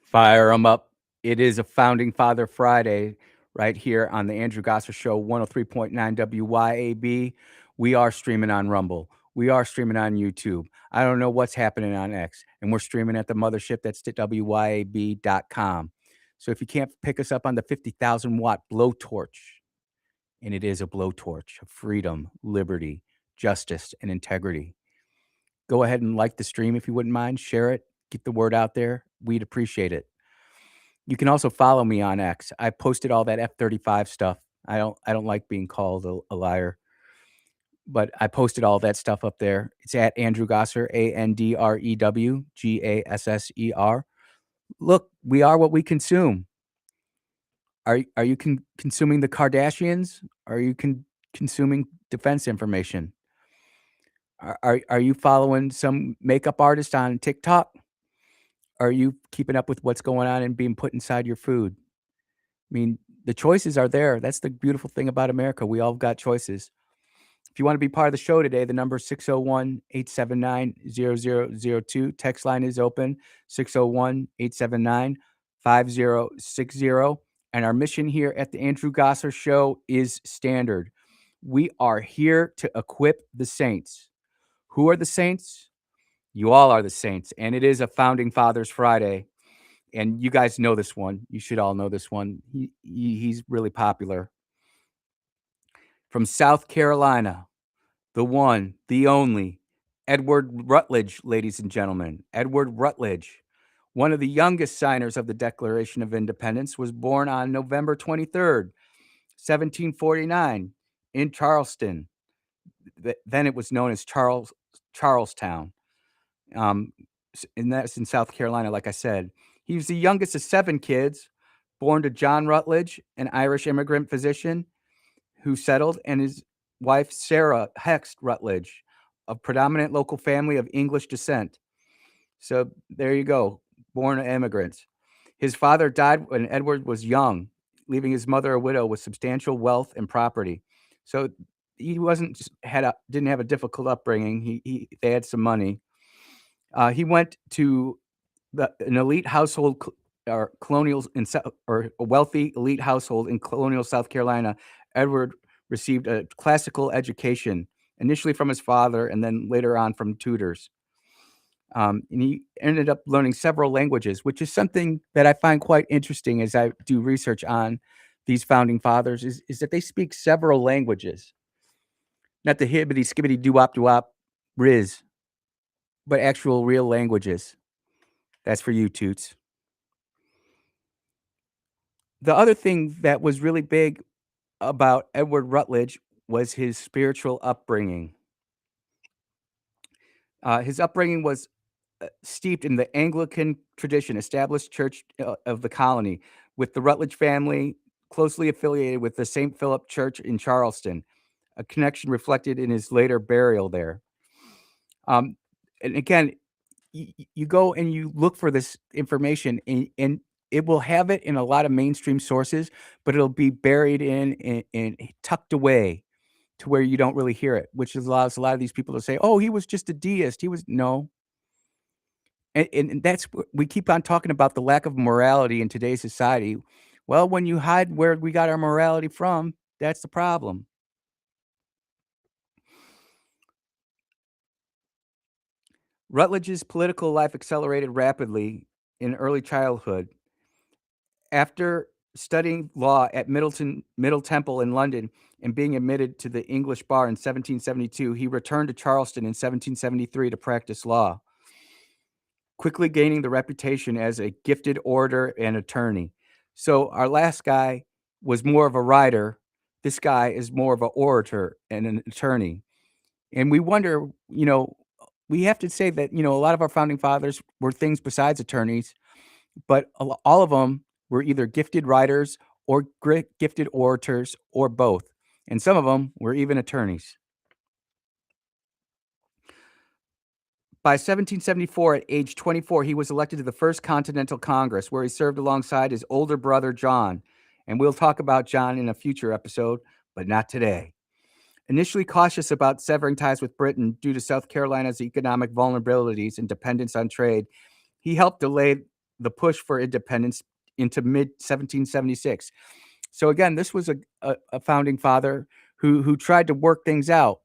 Fire them up. It is a Founding Father Friday right here on the Andrew Gosser Show, 103.9 WYAB. We are streaming on Rumble. We are streaming on YouTube. I don't know what's happening on X. And we're streaming at the mothership. That's WYAB.com. So if you can't pick us up on the 50,000 watt blowtorch, and it is a blowtorch of freedom, liberty, justice, and integrity, go ahead and like the stream if you wouldn't mind. Share it. Get the word out there. We'd appreciate it. You can also follow me on X. I posted all that F-35 stuff. I don't like being called a liar, but I posted all that stuff up there. It's at Andrew Gosser, AndrewGasser. Look, we are what we consume. Are you consuming the Kardashians? Are you consuming defense information? Are you following some makeup artist on TikTok? Are you keeping up with what's going on and being put inside your food? I mean, the choices are there. That's the beautiful thing about America. We all got choices. If you want to be part of the show today, the number is 601-879-0002. Text line is open, 601-879-5060. And our mission here at the Andrew Gosser Show is standard. We are here to equip the saints. Who are the saints? You all are the saints. And it is a Founding Fathers Friday. And you guys know this one. You should all know this one. He's really popular. From South Carolina, the one, the only, Edward Rutledge, ladies and gentlemen. Edward Rutledge, one of the youngest signers of the Declaration of Independence, was born on November 23rd, 1749, in Charleston. Then it was known as Charlestown. And that's in South Carolina, like I said. He was the youngest of 7 kids, born to John Rutledge, an Irish immigrant physician who settled, and his wife, Sarah Hext Rutledge, a predominant local family of English descent. So there you go, born immigrants. His father died when Edward was young, leaving his mother a widow with substantial wealth and property. So he didn't have a difficult upbringing. They had some money. He went to an elite household or a wealthy elite household in colonial South Carolina. Edward received a classical education, initially from his father and then later on from tutors. And he ended up learning several languages, which is something that I find quite interesting as I do research on these founding fathers, is that they speak several languages. Not the hibbity skibbity doo-wop riz, but actual real languages. That's for you, Toots. The other thing that was really big about Edward Rutledge was his spiritual upbringing. His upbringing was steeped in the Anglican tradition, established church of the colony, with the Rutledge family closely affiliated with the St. Philip Church in Charleston, a connection reflected in his later burial there. And again, you go and you look for this information, and it will have it in a lot of mainstream sources, but it'll be buried and tucked away to where you don't really hear it, which allows a lot of these people to say, "Oh, he was just a deist. He was." No. And that's what we keep on talking about, the lack of morality in today's society. Well, when you hide where we got our morality from, that's the problem. Rutledge's political life accelerated rapidly in early childhood. After studying law at Middle Temple in London and being admitted to the English bar in 1772, he returned to Charleston in 1773 to practice law, quickly gaining the reputation as a gifted orator and attorney. So our last guy was more of a writer. This guy is more of an orator and an attorney. And we wonder, we have to say that, a lot of our founding fathers were things besides attorneys, but all of them were either gifted writers or gifted orators or both. And some of them were even attorneys. By 1774, at age 24, he was elected to the First Continental Congress, where he served alongside his older brother, John. And we'll talk about John in a future episode, but not today. Initially cautious about severing ties with Britain due to South Carolina's economic vulnerabilities and dependence on trade, he helped delay the push for independence into mid 1776. So again, this was a founding father who tried to work things out.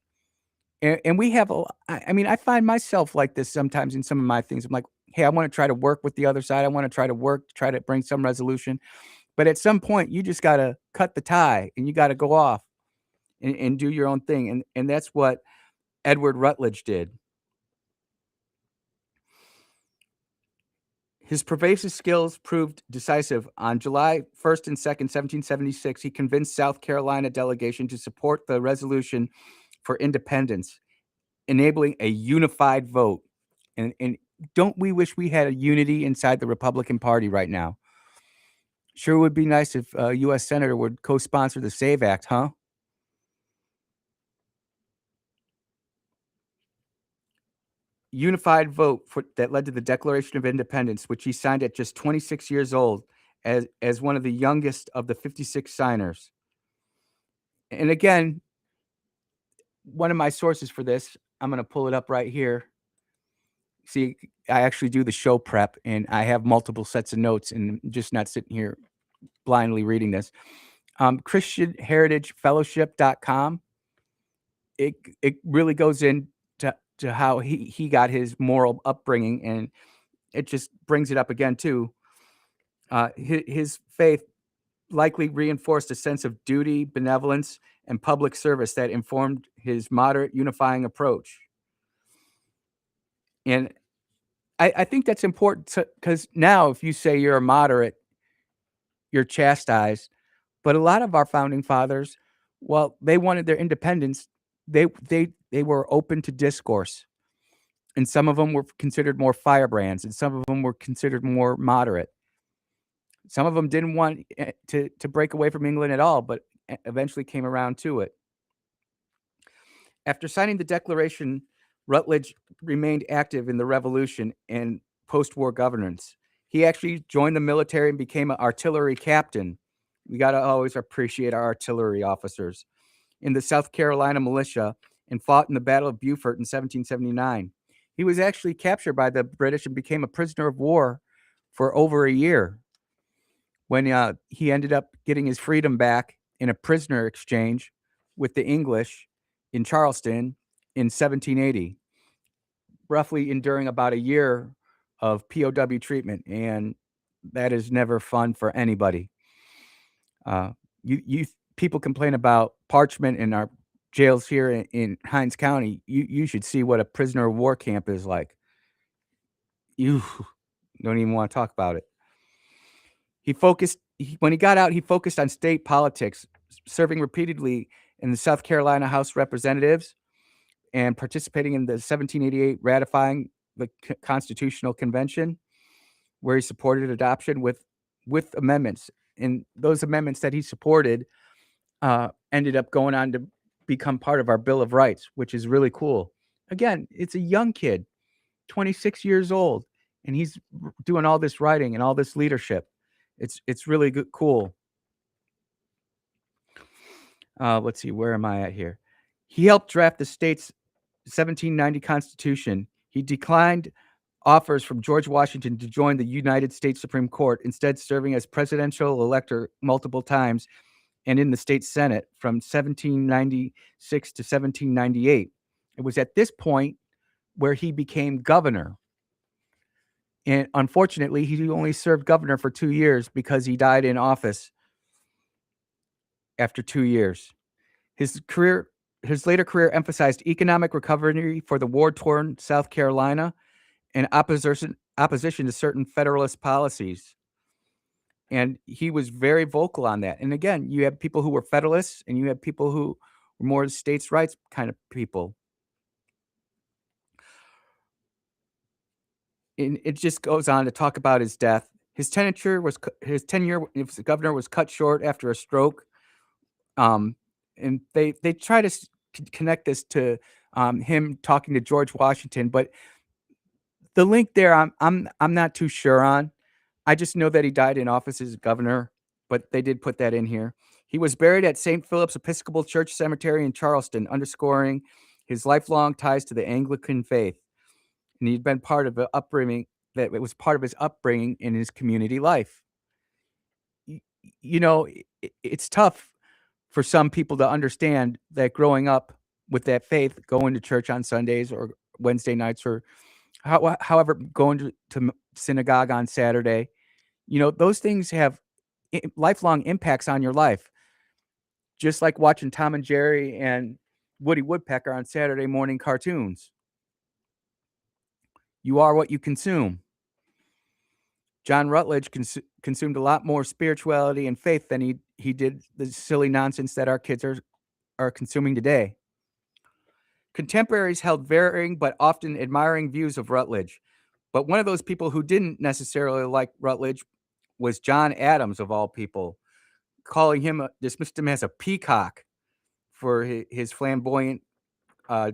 And we have I mean, I find myself like this sometimes in some of my things. I'm like, hey, I want to try to work with the other side. I want to try to work, try to bring some resolution. But at some point, you just got to cut the tie and you got to go off and do your own thing. And that's what Edward Rutledge did. His pervasive skills proved decisive. On July 1st and 2nd, 1776, he convinced South Carolina delegation to support the resolution for independence, enabling a unified vote. And don't we wish we had a unity inside the Republican Party right now? Sure would be nice if a U.S. Senator would co-sponsor the SAVE Act, huh? Unified vote that led to the Declaration of Independence, which he signed at just 26 years old as one of the youngest of the 56 signers. And again, one of my sources for this, I'm going to pull it up right here. See, I actually do the show prep, and I have multiple sets of notes, and I'm just not sitting here blindly reading this. ChristianHeritageFellowship.com. It really goes into how he got his moral upbringing, and it just brings it up again too. His faith likely reinforced a sense of duty, benevolence, and public service that informed his moderate, unifying approach. And I think that's important because now, if you say you're a moderate, you're chastised. But a lot of our founding fathers, well, they wanted their independence. They were open to discourse, and some of them were considered more firebrands, and some of them were considered more moderate. Some of them didn't want to break away from England at all, but eventually came around to it. After signing the Declaration, Rutledge remained active in the Revolution and post-war governance. He actually joined the military and became an artillery captain. We got to always appreciate our artillery officers in the South Carolina militia and fought in the Battle of Beaufort in 1779. He was actually captured by the British and became a prisoner of war for over a year. When he ended up getting his freedom back in a prisoner exchange with the English in Charleston in 1780, roughly enduring about a year of POW treatment, and that is never fun for anybody. You people complain about parchment in our jails here in Hinds County. You should see what a prisoner of war camp is like. You don't even want to talk about it. When he got out, he focused on state politics, serving repeatedly in the South Carolina House of Representatives and participating in the 1788 ratifying the Constitutional Convention, where he supported adoption with amendments. And those amendments that he supported ended up going on to become part of our Bill of Rights, which is really cool. Again, it's a young kid, 26 years old, and he's doing all this writing and all this leadership. It's really good, cool. Let's see, where am I at here? He helped draft the state's 1790 Constitution. He declined offers from George Washington to join the United States Supreme Court, instead serving as presidential elector multiple times and in the state Senate from 1796 to 1798. It was at this point where he became governor. And unfortunately, he only served governor for 2 years because he died in office after 2 years. His later career emphasized economic recovery for the war-torn South Carolina and opposition to certain Federalist policies. And he was very vocal on that. And again, you have people who were Federalists and you have people who were more states' rights kind of people. And it just goes on to talk about his death. His tenure as governor was cut short after a stroke. And they try to connect this to him talking to George Washington, but the link there, I'm not too sure on. I just know that he died in office as governor, but they did put that in here. He was buried at St. Philip's Episcopal Church Cemetery in Charleston, underscoring his lifelong ties to the Anglican faith. And he'd been part of the upbringing that it was part of his upbringing in his community life. It's tough for some people to understand that growing up with that faith, going to church on Sundays or Wednesday nights, or however, going to synagogue on Saturday, those things have lifelong impacts on your life. Just like watching Tom and Jerry and Woody Woodpecker on Saturday morning cartoons. You are what you consume. John Rutledge consumed a lot more spirituality and faith than he did the silly nonsense that our kids are consuming today. Contemporaries held varying but often admiring views of Rutledge, but one of those people who didn't necessarily like Rutledge was John Adams, of all people, calling him dismissed him as a peacock for his flamboyant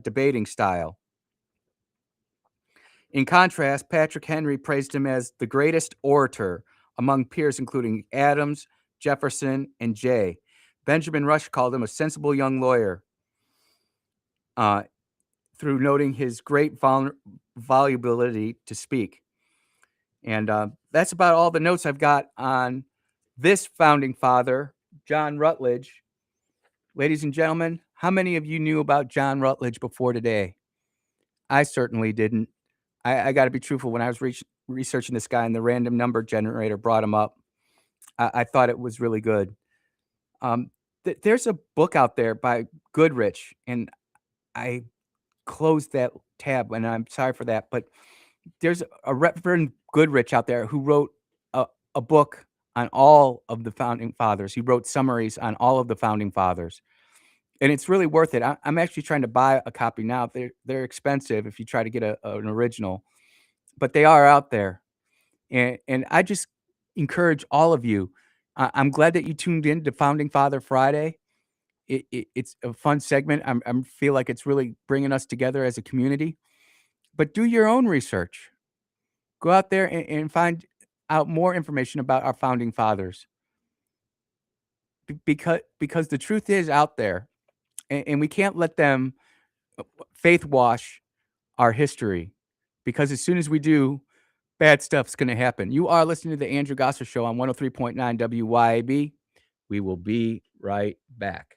debating style. In contrast, Patrick Henry praised him as the greatest orator among peers, including Adams, Jefferson, and Jay. Benjamin Rush called him a sensible young lawyer, uh, through noting his great volubility to speak. And that's about all the notes I've got on this founding father, John Rutledge. Ladies and gentlemen, how many of you knew about John Rutledge before today? I certainly didn't. I got to be truthful. When I was researching this guy and the random number generator brought him up, I thought it was really good. Um, there's a book out there by Goodrich, and I closed that tab, and I'm sorry for that. But there's a Reverend Goodrich out there who wrote a book on all of the founding fathers. He wrote summaries on all of the founding fathers, and it's really worth it. I'm actually trying to buy a copy now. They're expensive if you try to get an original, but they are out there. And I just encourage all of you. I'm glad that you tuned in to Founding Father Friday. It's a fun segment. I feel like it's really bringing us together as a community. But do your own research. Go out there and find out more information about our founding fathers, because the truth is out there, and we can't let them faith wash our history, because as soon as we do, bad stuff's going to happen. You are listening to the Andrew Gosser Show on 103.9 WYAB. We will be right back.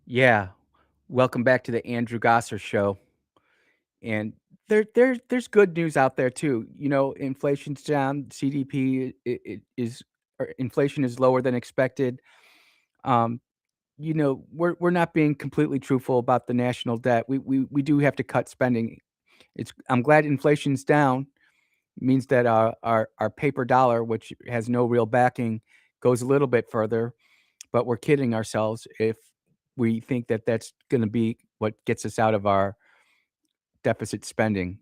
Yeah. Welcome back to the Andrew Gosser show. And there's good news out there too. You know, inflation's down, CDP is or inflation is lower than expected. Um, you know, we're not being completely truthful about the national debt. We do have to cut spending. It's I'm glad inflation's down. Means that our paper dollar, which has no real backing, goes a little bit further. But we're kidding ourselves if we think that that's going to be what gets us out of our deficit spending.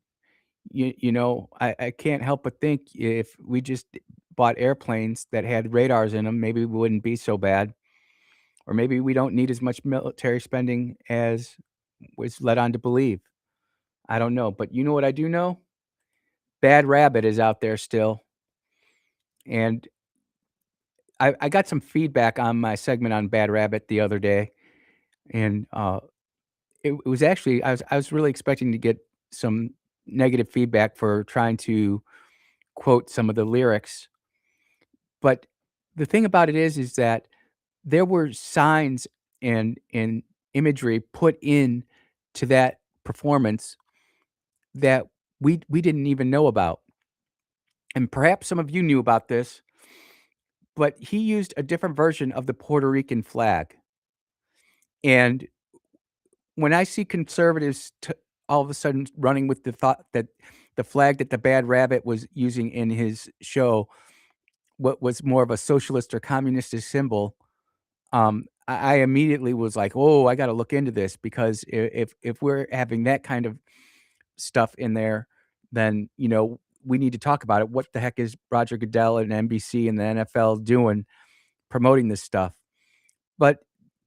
You know, I can't help but think if we just bought airplanes that had radars in them, maybe we wouldn't be so bad, or maybe we don't need as much military spending as was led on to believe. I don't know, but you know what I do know? Bad Rabbit is out there still, and I got some feedback on my segment on Bad Rabbit the other day, and it was actually I was really expecting to get some negative feedback for trying to quote some of the lyrics. But the thing about it is that there were signs and imagery put in to that performance that we didn't even know about. And perhaps some of you knew about this, but he used a different version of the Puerto Rican flag. And when I see conservatives all of a sudden running with the thought that the flag that the Bad Rabbit was using in his show, what was more of a socialist or communist symbol, I immediately was like, "Oh, I gotta look into this because if we're having that kind of stuff in there, then, you know, we need to talk about it. What the heck is Roger Goodell and NBC and the NFL doing promoting this stuff?" But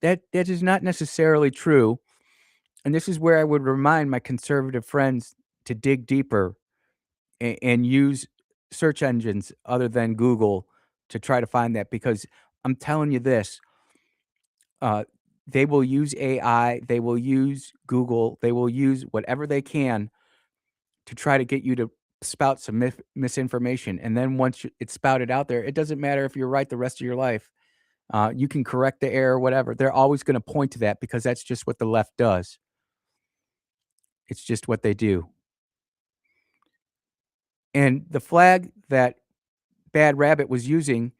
that is not necessarily true, and this is where I would remind my conservative friends to dig deeper and use search engines other than Google to try to find that because I'm telling you this, uh, they will use AI, they will use Google, they will use whatever they can to try to get you to spout some misinformation. And then once it's spouted out there, it doesn't matter if you're right the rest of your life. You can correct the error, whatever. They're always going to point to that because that's just what the left does. It's just what they do. And the flag that Bad Rabbit was using,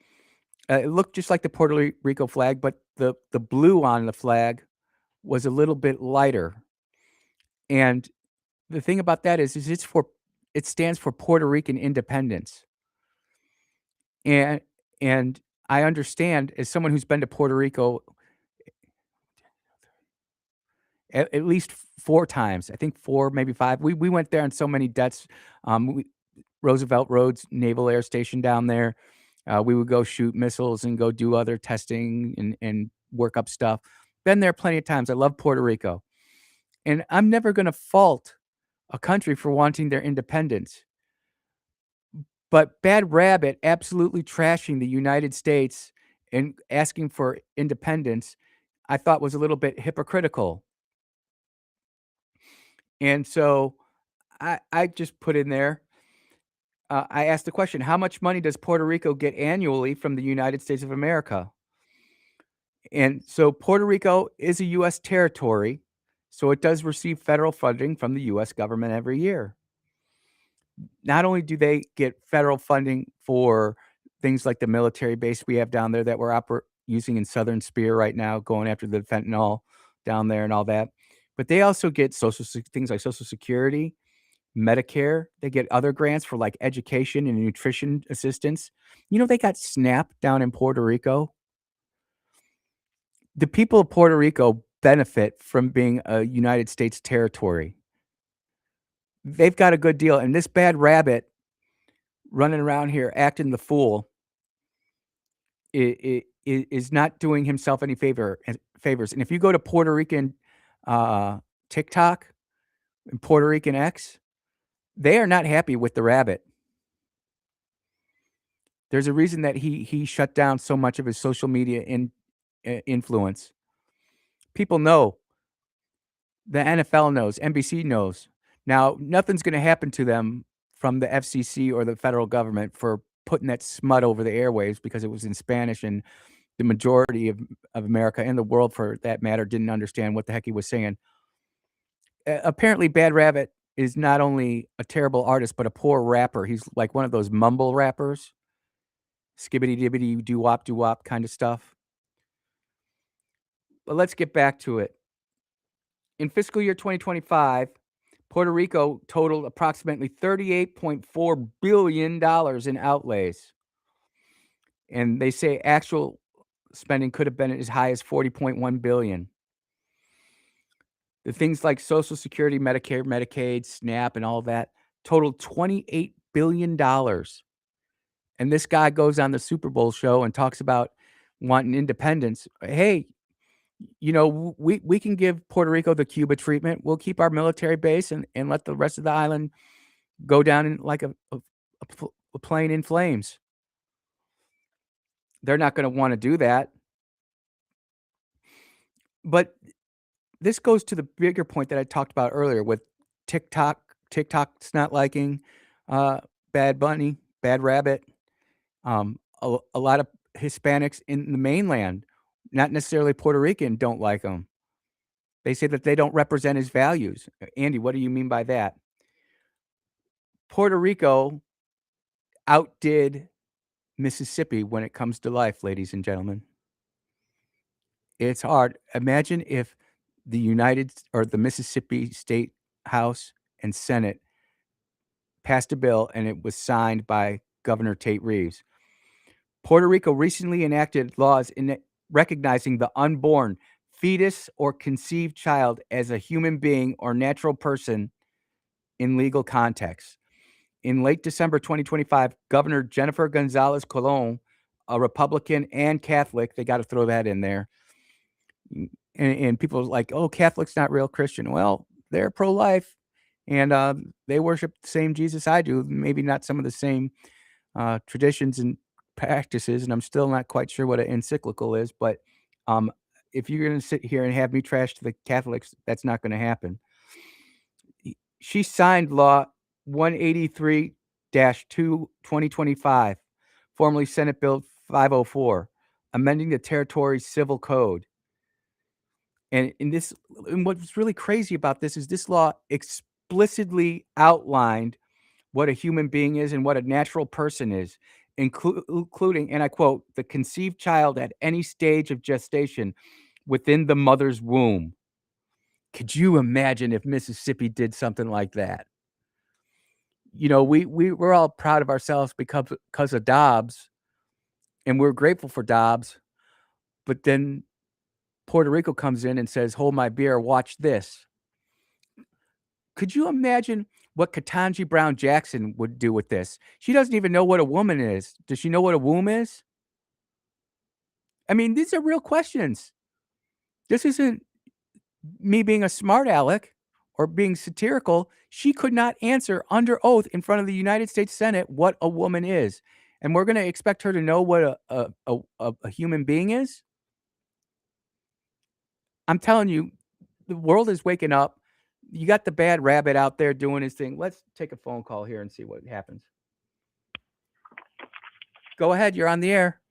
it looked just like the Puerto Rico flag, but the blue on the flag was a little bit lighter. And the thing about that is it stands for Puerto Rican independence. And and I understand as someone who's been to Puerto Rico at least 4 times, I think 4, maybe 5. We went there on so many debts. We Roosevelt Roads Naval Air Station down there. We would go shoot missiles and go do other testing and work up stuff. Been there plenty of times. I love Puerto Rico. And I'm never gonna fault a country for wanting their independence. But Bad Rabbit absolutely trashing the United States and asking for independence, I thought was a little bit hypocritical. And so I just put in there, I asked the question, how much money does Puerto Rico get annually from the United States of America? And so Puerto Rico is a US territory, so it does receive federal funding from the US government every year. Not only do they get federal funding for things like the military base we have down there that we're using in Southern Spear right now, going after the fentanyl down there and all that, but they also get things like Social Security, Medicare. They get other grants for like education and nutrition assistance. You know, they got SNAP down in Puerto Rico. The people of Puerto Rico benefit from being a United States territory. They've got a good deal. And this Bad Rabbit running around here acting the fool is not doing himself any favors. And if you go to Puerto Rican uh, TikTok and Puerto Rican X, they are not happy with the rabbit. There's a reason that he shut down so much of his social media influence. People know, the NFL knows, NBC knows. Now, nothing's going to happen to them from the FCC or the federal government for putting that smut over the airwaves because it was in Spanish and the majority of America and the world, for that matter, didn't understand what the heck he was saying. Apparently, Bad Rabbit is not only a terrible artist, but a poor rapper. He's like one of those mumble rappers, skibbity dibbity doo wop kind of stuff. But let's get back to it. In fiscal year 2025, Puerto Rico totaled approximately $38.4 billion in outlays. And they say actual spending could have been as high as $40.1 billion. The things like Social Security, Medicare, Medicaid, SNAP, and all that totaled $28 billion. And this guy goes on the Super Bowl show and talks about wanting independence. Hey, you know, we can give Puerto Rico the Cuba treatment. We'll keep our military base and let the rest of the island go down in like a plane in flames. They're not going to want to do that. But this goes to the bigger point that I talked about earlier with TikTok's not liking Bad Bunny, Bad Rabbit. A lot of Hispanics in the mainland, not necessarily Puerto Rican, don't like him. They say that they don't represent his values. Andy, what do you mean by that? Puerto Rico outdid Mississippi when it comes to life, ladies and gentlemen. It's hard. Imagine if the Mississippi State House and Senate passed a bill and it was signed by Governor Tate Reeves. Puerto Rico recently enacted laws recognizing the unborn, fetus, or conceived child as a human being or natural person in legal context. In late December 2025, Governor Jennifer Gonzalez Colon, a Republican and Catholic, they got to throw that in there. And people are like, oh, Catholic's not real Christian. Well, they're pro-life, and they worship the same Jesus I do, maybe not some of the same traditions and practices, and I'm still not quite sure what an encyclical is, but if you're going to sit here and have me trash to the Catholics, that's not going to happen. She signed Law 183-2, 2025, formerly Senate Bill 504, amending the territory's civil code. And what's really crazy about this is this law explicitly outlined what a human being is and what a natural person is, including, and I quote, the conceived child at any stage of gestation within the mother's womb. Could you imagine if Mississippi did something like that? You know, we're all proud of ourselves because of Dobbs, and we're grateful for Dobbs, but then Puerto Rico comes in and says, hold my beer, watch this. Could you imagine what Ketanji Brown Jackson would do with this? She doesn't even know what a woman is. Does she know what a womb is? I mean, these are real questions. This isn't me being a smart aleck or being satirical. She could not answer under oath in front of the United States Senate what a woman is. And we're going to expect her to know what a human being is? I'm telling you, the world is waking up. You got the Bad Rabbit out there doing his thing. Let's take a phone call here and see what happens. Go ahead. You're on the air.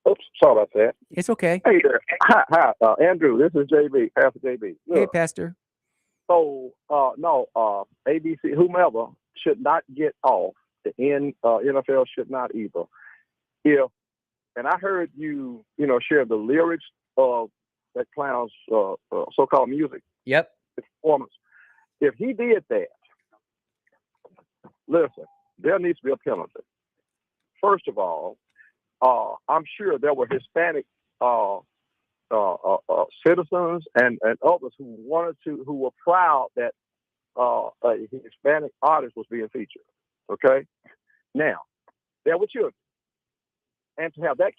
Oops, sorry about that. It's okay. Hey there. Hi, Andrew. This is JB, Pastor JB. Look, hey, Pastor. So, no, ABC, whomever should not get off. The NFL should not either. And I heard you share the lyrics of that clown's so-called music. Yep. Performance. If he did that, listen, there needs to be a penalty. First of all, I'm sure there were Hispanic citizens and others who were proud that a Hispanic artist was being featured. Okay, now there were children, and to have those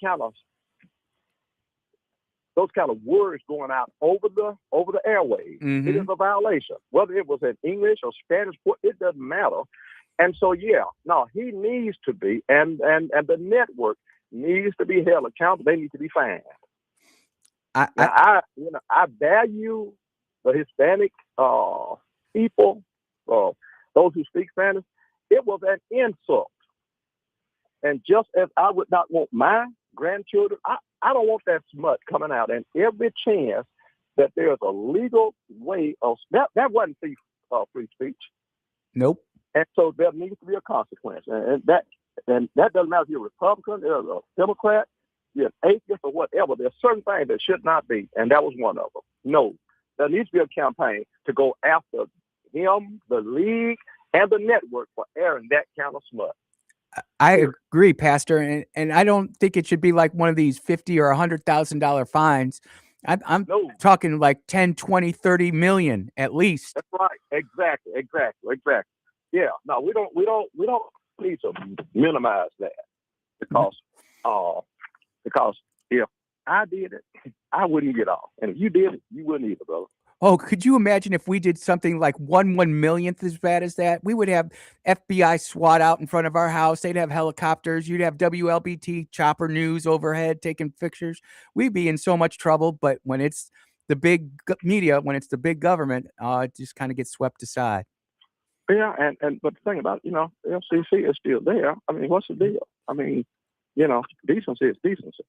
kind of words going out over the airwaves, Mm-hmm. It is a violation. Whether it was in English or Spanish, it doesn't matter. And so, he needs to be, and the network needs to be held accountable. They need to be fined. I value the Hispanic people, those who speak Spanish. It was an insult. And just as I would not want my grandchildren. I don't want that smut coming out. And every chance that there's a legal way of that wasn't free speech. Nope. And so there needs to be a consequence. And that doesn't matter if you're a Republican, you're a Democrat, you're an atheist or whatever. There's certain things that should not be, and that was one of them. No, there needs to be a campaign to go after him, the league, and the network for airing that kind of smut. I agree, Pastor, and I don't think it should be like one of these $50,000 or $100,000 fines. I'm No, talking like 10, 20, 30 million at least. that's right. Exactly. Yeah. No, we don't need to minimize that because because if I did it, I wouldn't get off, and if you did it, you wouldn't either, brother. Oh, could you imagine if we did something like 1/1 millionth as bad as that? We would have FBI SWAT out in front of our house. They'd have helicopters. You'd have WLBT chopper news overhead taking pictures. We'd be in so much trouble. But when it's the big media, when it's the big government, it just kind of gets swept aside. Yeah, and but the thing about it, FCC is still there. I mean, what's the deal? I mean, decency is decency.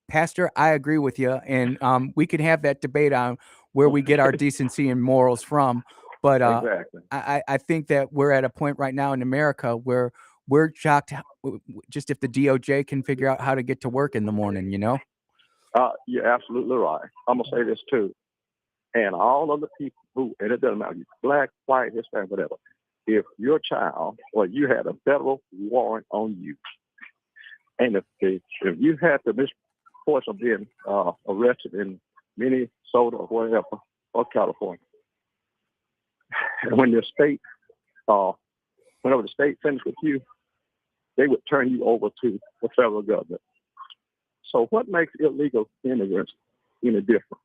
Pastor, I agree with you, and we can have that debate on where we get our decency and morals from. But Exactly. I think that we're at a point right now in America where we're shocked just if the DOJ can figure out how to get to work in the morning, You're absolutely right. I'm gonna say this too, and all of the people who, and it doesn't matter, you black, white, Hispanic, whatever. If your child or you had a federal warrant on you, and if you had the misfortune of being arrested in Minnesota or wherever, or California, and when your state, whenever the state finished with you, they would turn you over to the federal government. So what makes illegal immigrants any different?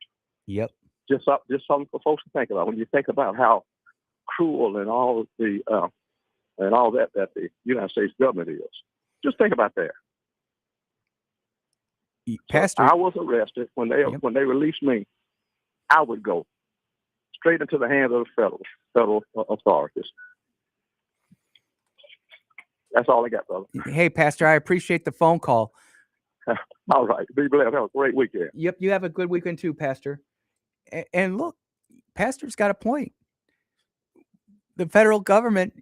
Yep. Just something for folks to think about. When you think about how cruel and all that the United States government is, just think about that. Pastor, so I was arrested when they released me. I would go straight into the hands of the federal authorities. That's all I got, brother. Hey, Pastor, I appreciate the phone call. All right. Be blessed. Have a great weekend. Yep, you have a good weekend too, Pastor. And look, Pastor's got a point. The federal government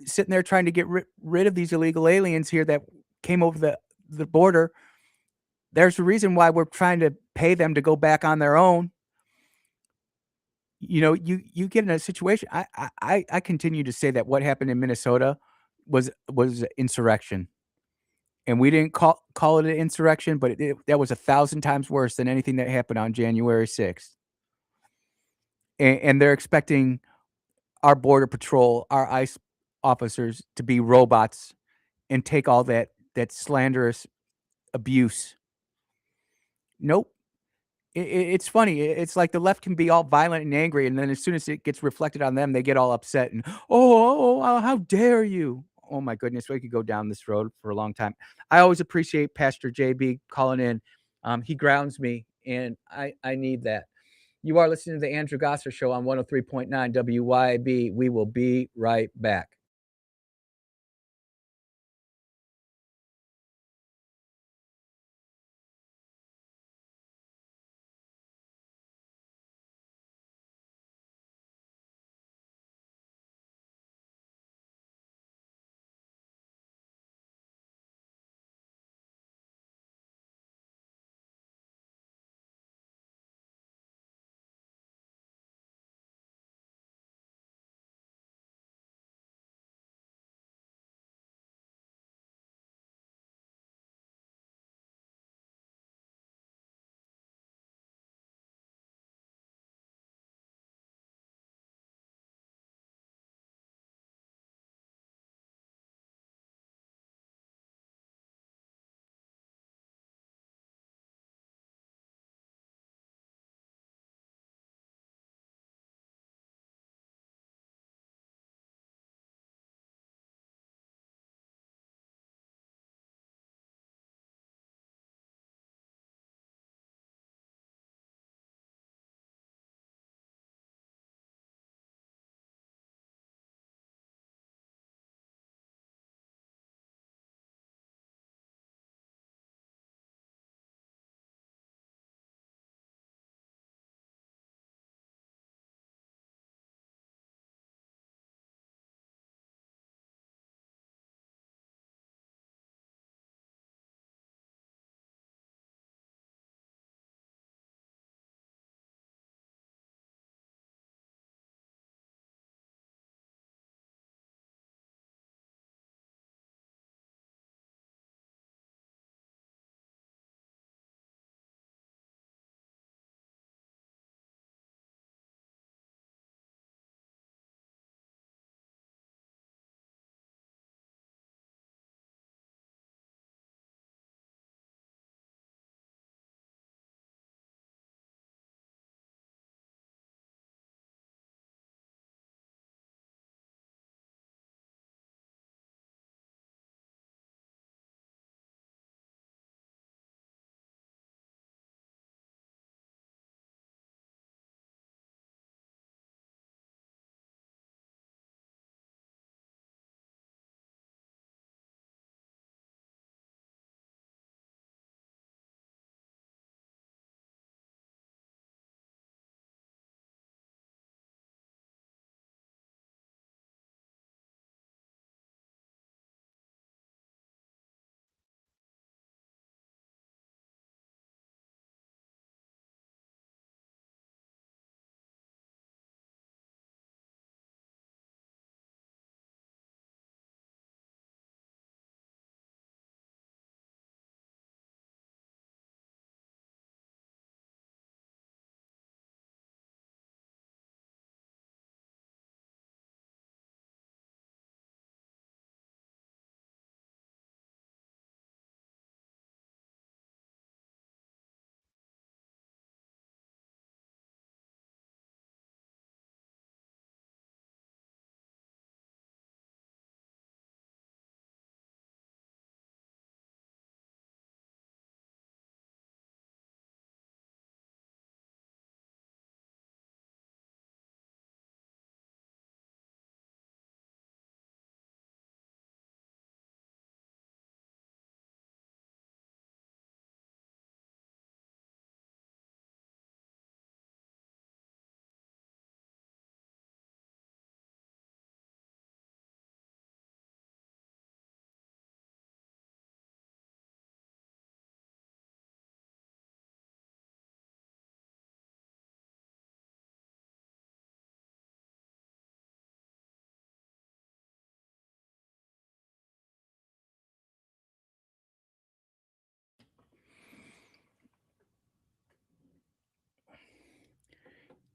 sitting there trying to get rid of these illegal aliens here that came over the border. There's a reason why we're trying to pay them to go back on their own. You get in a situation. I continue to say that what happened in Minnesota was insurrection, and we didn't call it an insurrection, but that was 1,000 times worse than anything that happened on January 6th. And they're expecting our border patrol, our ICE officers to be robots and take all that slanderous abuse. Nope. It's funny. It's like the left can be all violent and angry, and then as soon as it gets reflected on them, they get all upset and, "Oh, how dare you?" Oh my goodness, we could go down this road for a long time. I always appreciate Pastor JB calling in. He grounds me, and I need that. You are listening to the Andrew Gosser Show on 103.9 WYAB. We will be right back.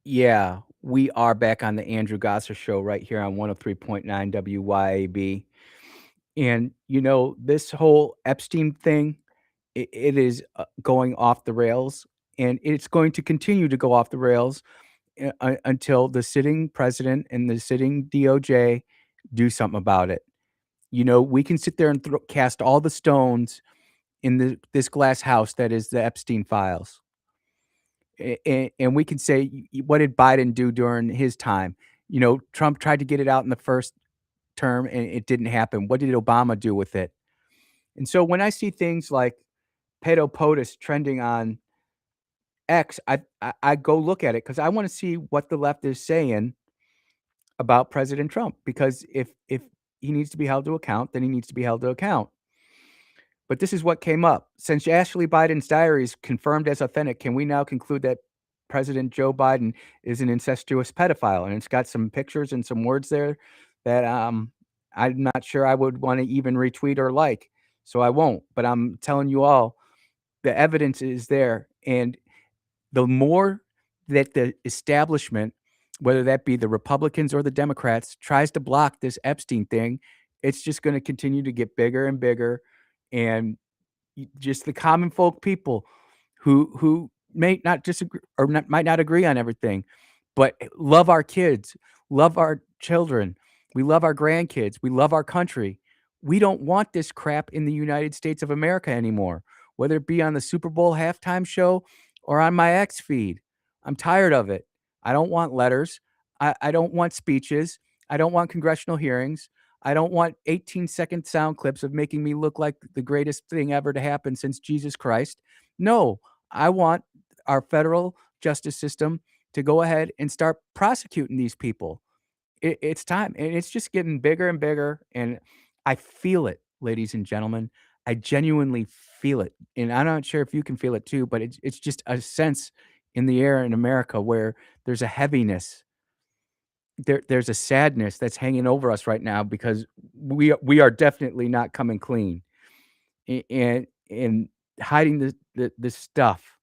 Yeah, we are back on the Andrew Gosser show right here on 103.9 WYAB. And, this whole Epstein thing, it is going off the rails, and it's going to continue to go off the rails until the sitting president and the sitting DOJ do something about it. We can sit there and cast all the stones in this glass house that is the Epstein files. And we can say, what did Biden do during his time? Trump tried to get it out in the first term and it didn't happen. What did Obama do with it? And so when I see things like pedo POTUS trending on X, I go look at it because I want to see what the left is saying about President Trump. Because if he needs to be held to account, then he needs to be held to account. But this is what came up. Since Ashley Biden's diary is confirmed as authentic, can we now conclude that President Joe Biden is an incestuous pedophile? And it's got some pictures and some words there that I'm not sure I would want to even retweet or like. So I won't. But I'm telling you all, the evidence is there. And the more that the establishment, whether that be the Republicans or the Democrats, tries to block this Epstein thing, it's just going to continue to get bigger and bigger. And just the common folk people who may not disagree or might not agree on everything, but love our kids, love our children, we love our grandkids, we love our country. We don't want this crap in the United States of America anymore, whether it be on the Super Bowl halftime show or on my X feed. I'm tired of it. I don't want letters. I don't want speeches. I don't want congressional hearings. I don't want 18-second sound clips of making me look like the greatest thing ever to happen since Jesus Christ. No, I want our federal justice system to go ahead and start prosecuting these people. It's time, and it's just getting bigger and bigger, and I feel it, ladies and gentlemen. I genuinely feel it, and I'm not sure if you can feel it too, but it's just a sense in the air in America where there's a heaviness, there's a sadness that's hanging over us right now because we are definitely not coming clean, and hiding this stuff.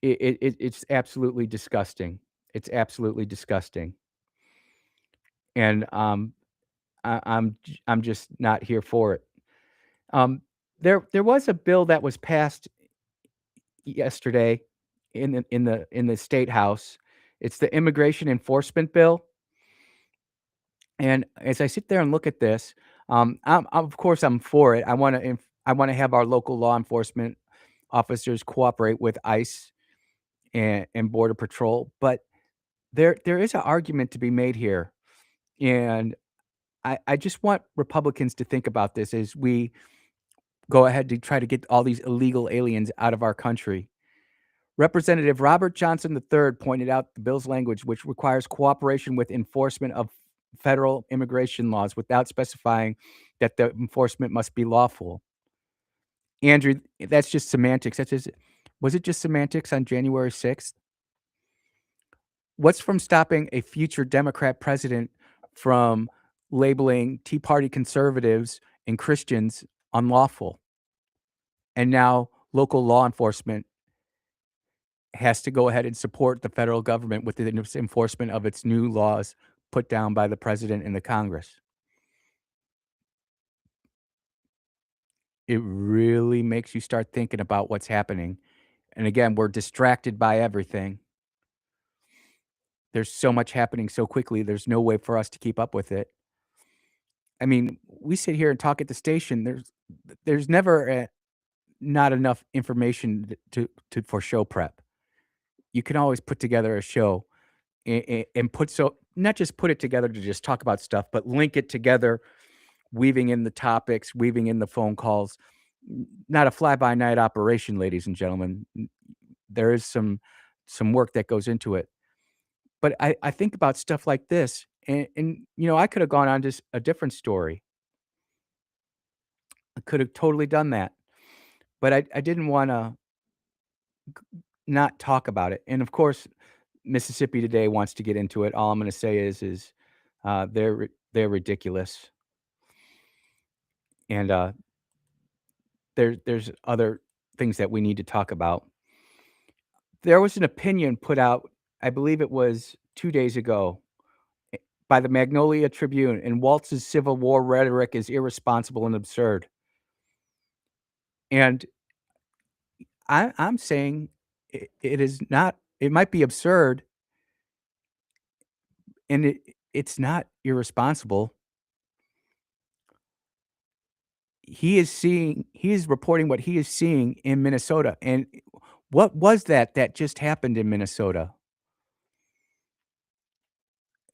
It's absolutely disgusting. It's absolutely disgusting, and I'm just not here for it. Um, there was a bill that was passed yesterday in the state house. It's the immigration enforcement bill. And as I sit there and look at this, of course, I'm for it. I wanna have our local law enforcement officers cooperate with ICE and Border Patrol, but there is an argument to be made here, and I just want Republicans to think about this as we go ahead to try to get all these illegal aliens out of our country. Representative Robert Johnson III pointed out the bill's language, which requires cooperation with enforcement of federal immigration laws without specifying that the enforcement must be lawful. Andrew, that's just semantics. Was it just semantics on January 6th? What's from stopping a future Democrat president from labeling Tea Party conservatives and Christians unlawful? And now local law enforcement has to go ahead and support the federal government with the enforcement of its new laws put down by the president and the Congress. It really makes you start thinking about what's happening. And again, we're distracted by everything. There's so much happening so quickly, there's no way for us to keep up with it. I mean, we sit here and talk at the station. There's never not enough information for show prep. You can always put together a show and put so not just put it together to just talk about stuff, but link it together, weaving in the topics, weaving in the phone calls. Not a fly by night operation, ladies and gentlemen. There is some work that goes into it. But I think about stuff like this, and I could have gone on just a different story. I could have totally done that, but I didn't want to not talk about it. And of course, Mississippi Today wants to get into it. All I'm going to say is they're ridiculous, and there's other things that we need to talk about. There was an opinion put out I believe it was 2 days ago, by the Magnolia Tribune, and Waltz's Civil War rhetoric is irresponsible and absurd. And I'm saying it is not, it might be absurd, and it's not irresponsible. He is reporting what he is seeing in Minnesota, and what was that just happened in Minnesota?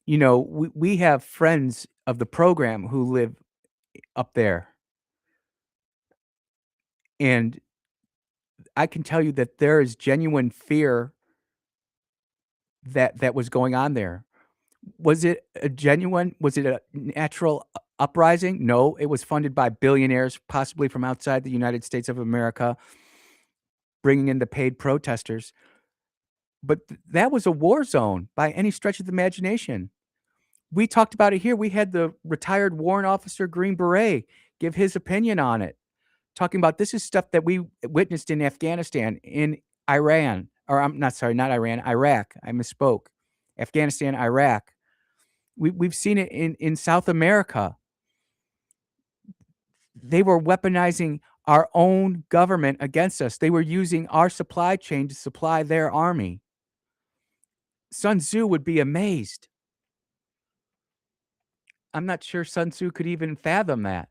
You know, we have friends of the program who live up there, and I can tell you that there is genuine fear that was going on there. Was it a natural uprising? No, it was funded by billionaires, possibly from outside the United States of America, bringing in the paid protesters. But that was a war zone by any stretch of the imagination. We talked about it here. We had the retired warrant officer, Green Beret, give his opinion on it, talking about this is stuff that we witnessed in Afghanistan, in Iran, or I'm not sorry, not Iran, Iraq. I misspoke. Afghanistan, Iraq. We've seen it in South America. They were weaponizing our own government against us. They were using our supply chain to supply their army. Sun Tzu would be amazed. I'm not sure Sun Tzu could even fathom that.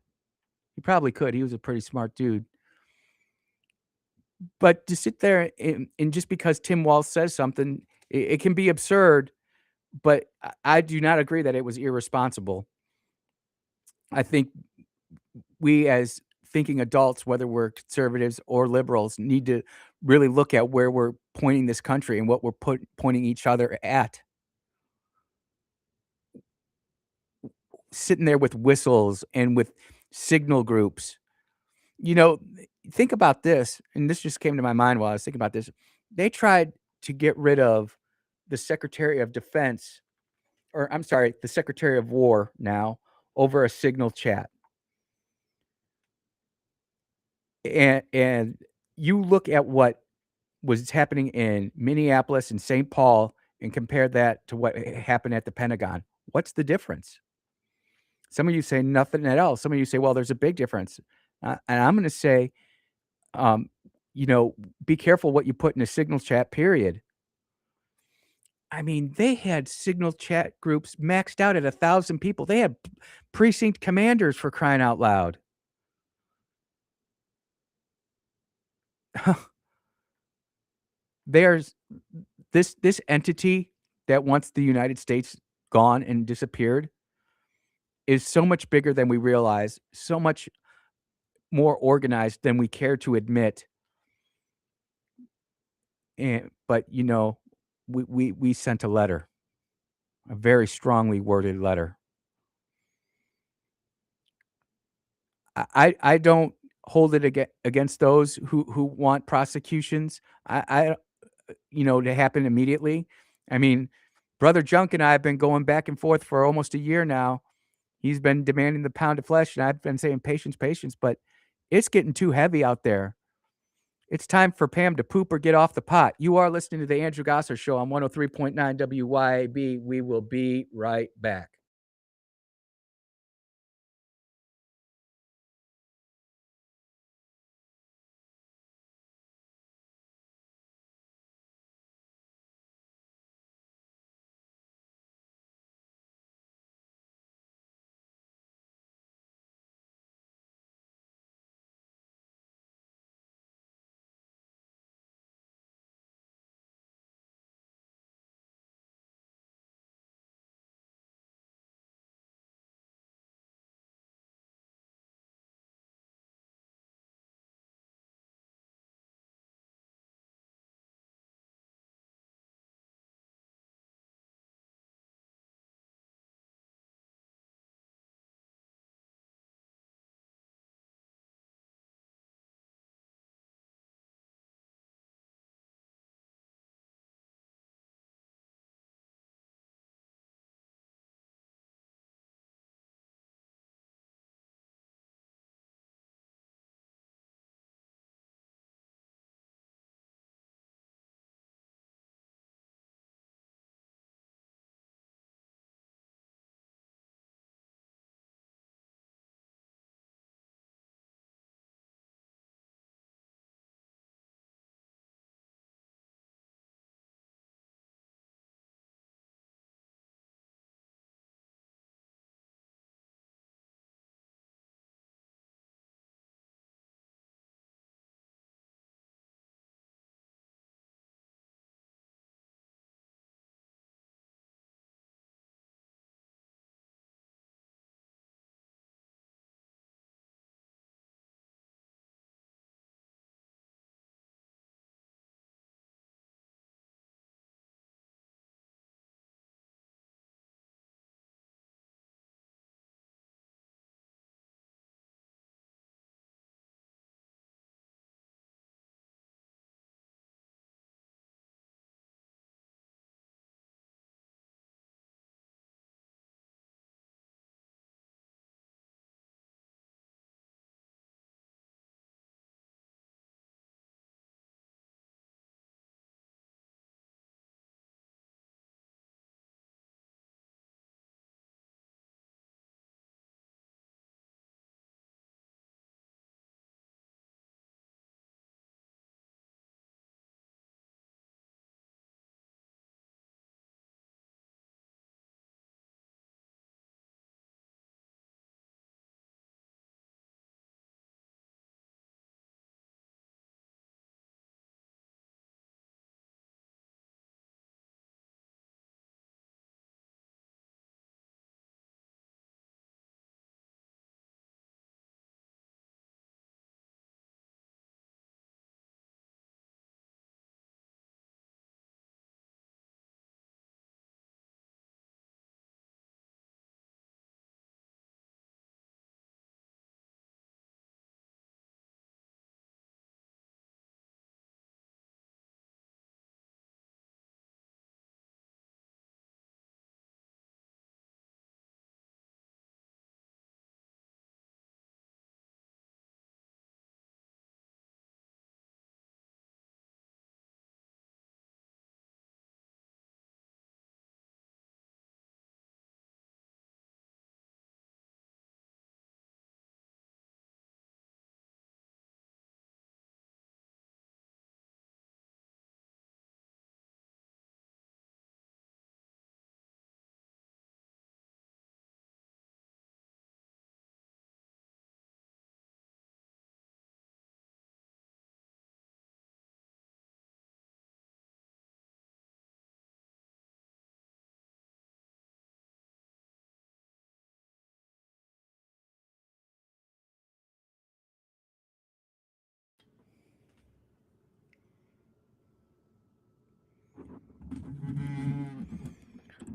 He probably could. He was a pretty smart dude. But to sit there and just because Tim Walz says something, it can be absurd, but I do not agree that it was irresponsible. I think we as thinking adults, whether we're conservatives or liberals, need to really look at where we're pointing this country and what we're pointing each other at. Sitting there with whistles and with signal groups. You know, think about this, and this just came to my mind while I was thinking about this. They tried to get rid of the Secretary of Defense, or I'm sorry, the Secretary of War now, over a signal chat. And you look at what was happening in Minneapolis and St. Paul and compare that to what happened at the Pentagon. What's the difference? Some of you say nothing at all. Some of you say, well, there's a big difference. And I'm going to say, um, you know, be careful what you put in a signal chat, period. I mean, they had signal chat groups maxed out at 1,000 people. They had precinct commanders, for crying out loud. There's this entity that wants the United States gone and disappeared is so much bigger than we realize, so much more organized than we care to admit. And but, you know, we sent a letter, a very strongly worded letter. I don't hold it against those who want prosecutions. I you know, to happen immediately. I mean, Brother Junk and I have been going back and forth for almost a year now. He's been demanding the pound of flesh, and I've been saying patience, patience, but it's getting too heavy out there. It's time for Pam to poop or get off the pot. You are listening to the Andrew Gosser Show on 103.9 WYAB. We will be right back.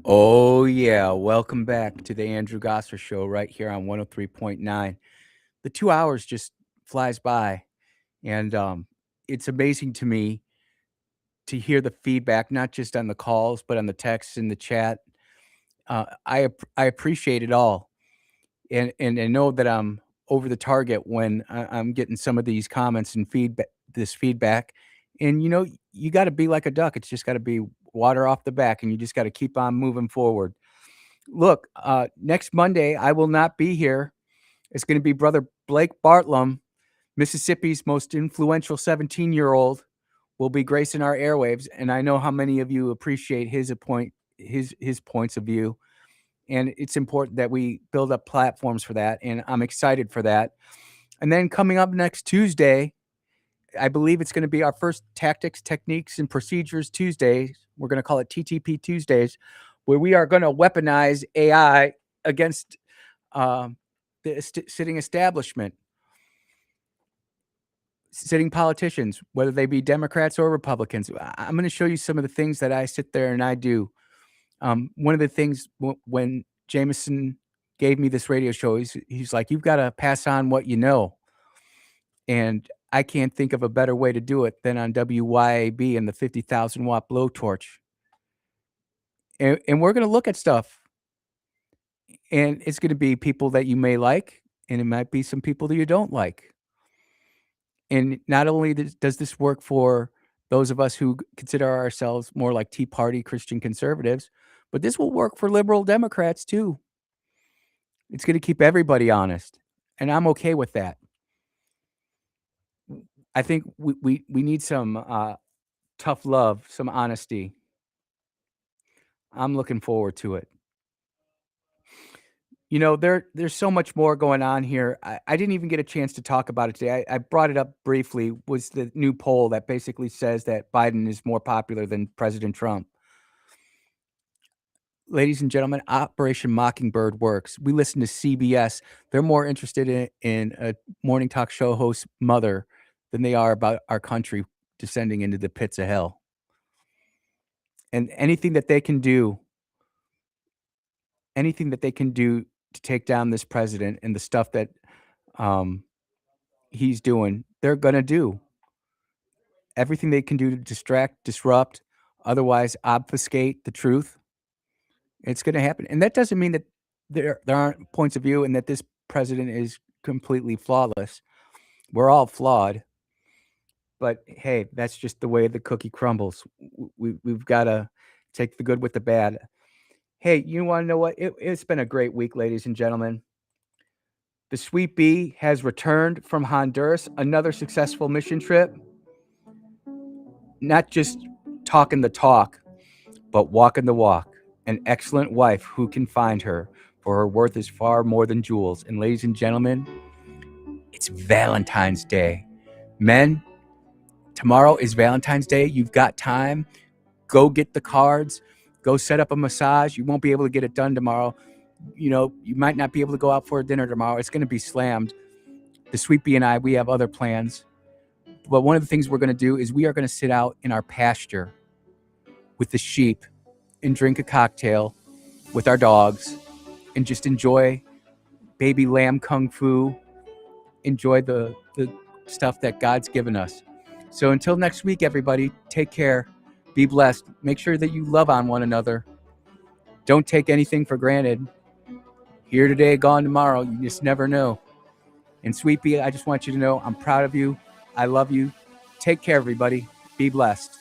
Oh, yeah. Welcome back to the Andrew Gosser Show right here on 103.9. The 2 hours just flies by. And it's amazing to me to hear the feedback, not just on the calls, but on the texts in the chat. I appreciate it all. And I know that I'm over the target when I'm getting some of these comments and feedback. And, you got to be like a duck. It's just got to be water off the back, and you just got to keep on moving forward. Look, next Monday, I will not be here. It's going to be Brother Blake Bartlum, Mississippi's most influential 17-year-old, will be gracing our airwaves. And I know how many of you appreciate his points of view. And it's important that we build up platforms for that. And I'm excited for that. And then coming up next Tuesday, I believe it's going to be our first Tactics, Techniques, and Procedures Tuesdays. We're going to call it TTP Tuesdays, where we are going to weaponize AI against the sitting establishment, sitting politicians, whether they be Democrats or Republicans. I'm going to show you some of the things that I sit there and I do. One of the things when Jameson gave me this radio show, he's like, you've got to pass on what you know. And I can't think of a better way to do it than on WYAB and the 50,000 watt blowtorch. And we're going to look at stuff. And it's going to be people that you may like, and it might be some people that you don't like. And not only does this work for those of us who consider ourselves more like Tea Party Christian conservatives, but this will work for liberal Democrats too. It's going to keep everybody honest, and I'm okay with that. I think we need some tough love, some honesty. I'm looking forward to it. There's so much more going on here. I didn't even get a chance to talk about it today. I brought it up briefly, was the new poll that basically says that Biden is more popular than President Trump. Ladies and gentlemen, Operation Mockingbird works. We listen to CBS. They're more interested in a morning talk show host's mother than they are about our country descending into the pits of hell. And anything that they can do to take down this president and the stuff that he's doing, they're going to do. Everything they can do to distract, disrupt, otherwise obfuscate the truth, it's going to happen. And that doesn't mean that there aren't points of view and that this president is completely flawless. We're all flawed. But hey, that's just the way the cookie crumbles. We've got to take the good with the bad. Hey, you want to know what? It's been a great week, ladies and gentlemen. The Sweet Bee has returned from Honduras, another successful mission trip. Not just talking the talk, but walking the walk. An excellent wife who can find her, for her worth is far more than jewels. And ladies and gentlemen, it's Valentine's Day. Men, tomorrow is Valentine's Day. You've got time. Go get the cards. Go set up a massage. You won't be able to get it done tomorrow. You might not be able to go out for a dinner tomorrow. It's going to be slammed. The Sweet Bee and I, we have other plans. But one of the things we're going to do is we are going to sit out in our pasture with the sheep and drink a cocktail with our dogs and just enjoy baby lamb kung fu, enjoy the stuff that God's given us. So until next week, everybody, take care, be blessed, make sure that you love on one another. Don't take anything for granted. Here today, gone tomorrow, you just never know. And Sweet Bee, I just want you to know I'm proud of you. I love you. Take care, everybody. Be blessed.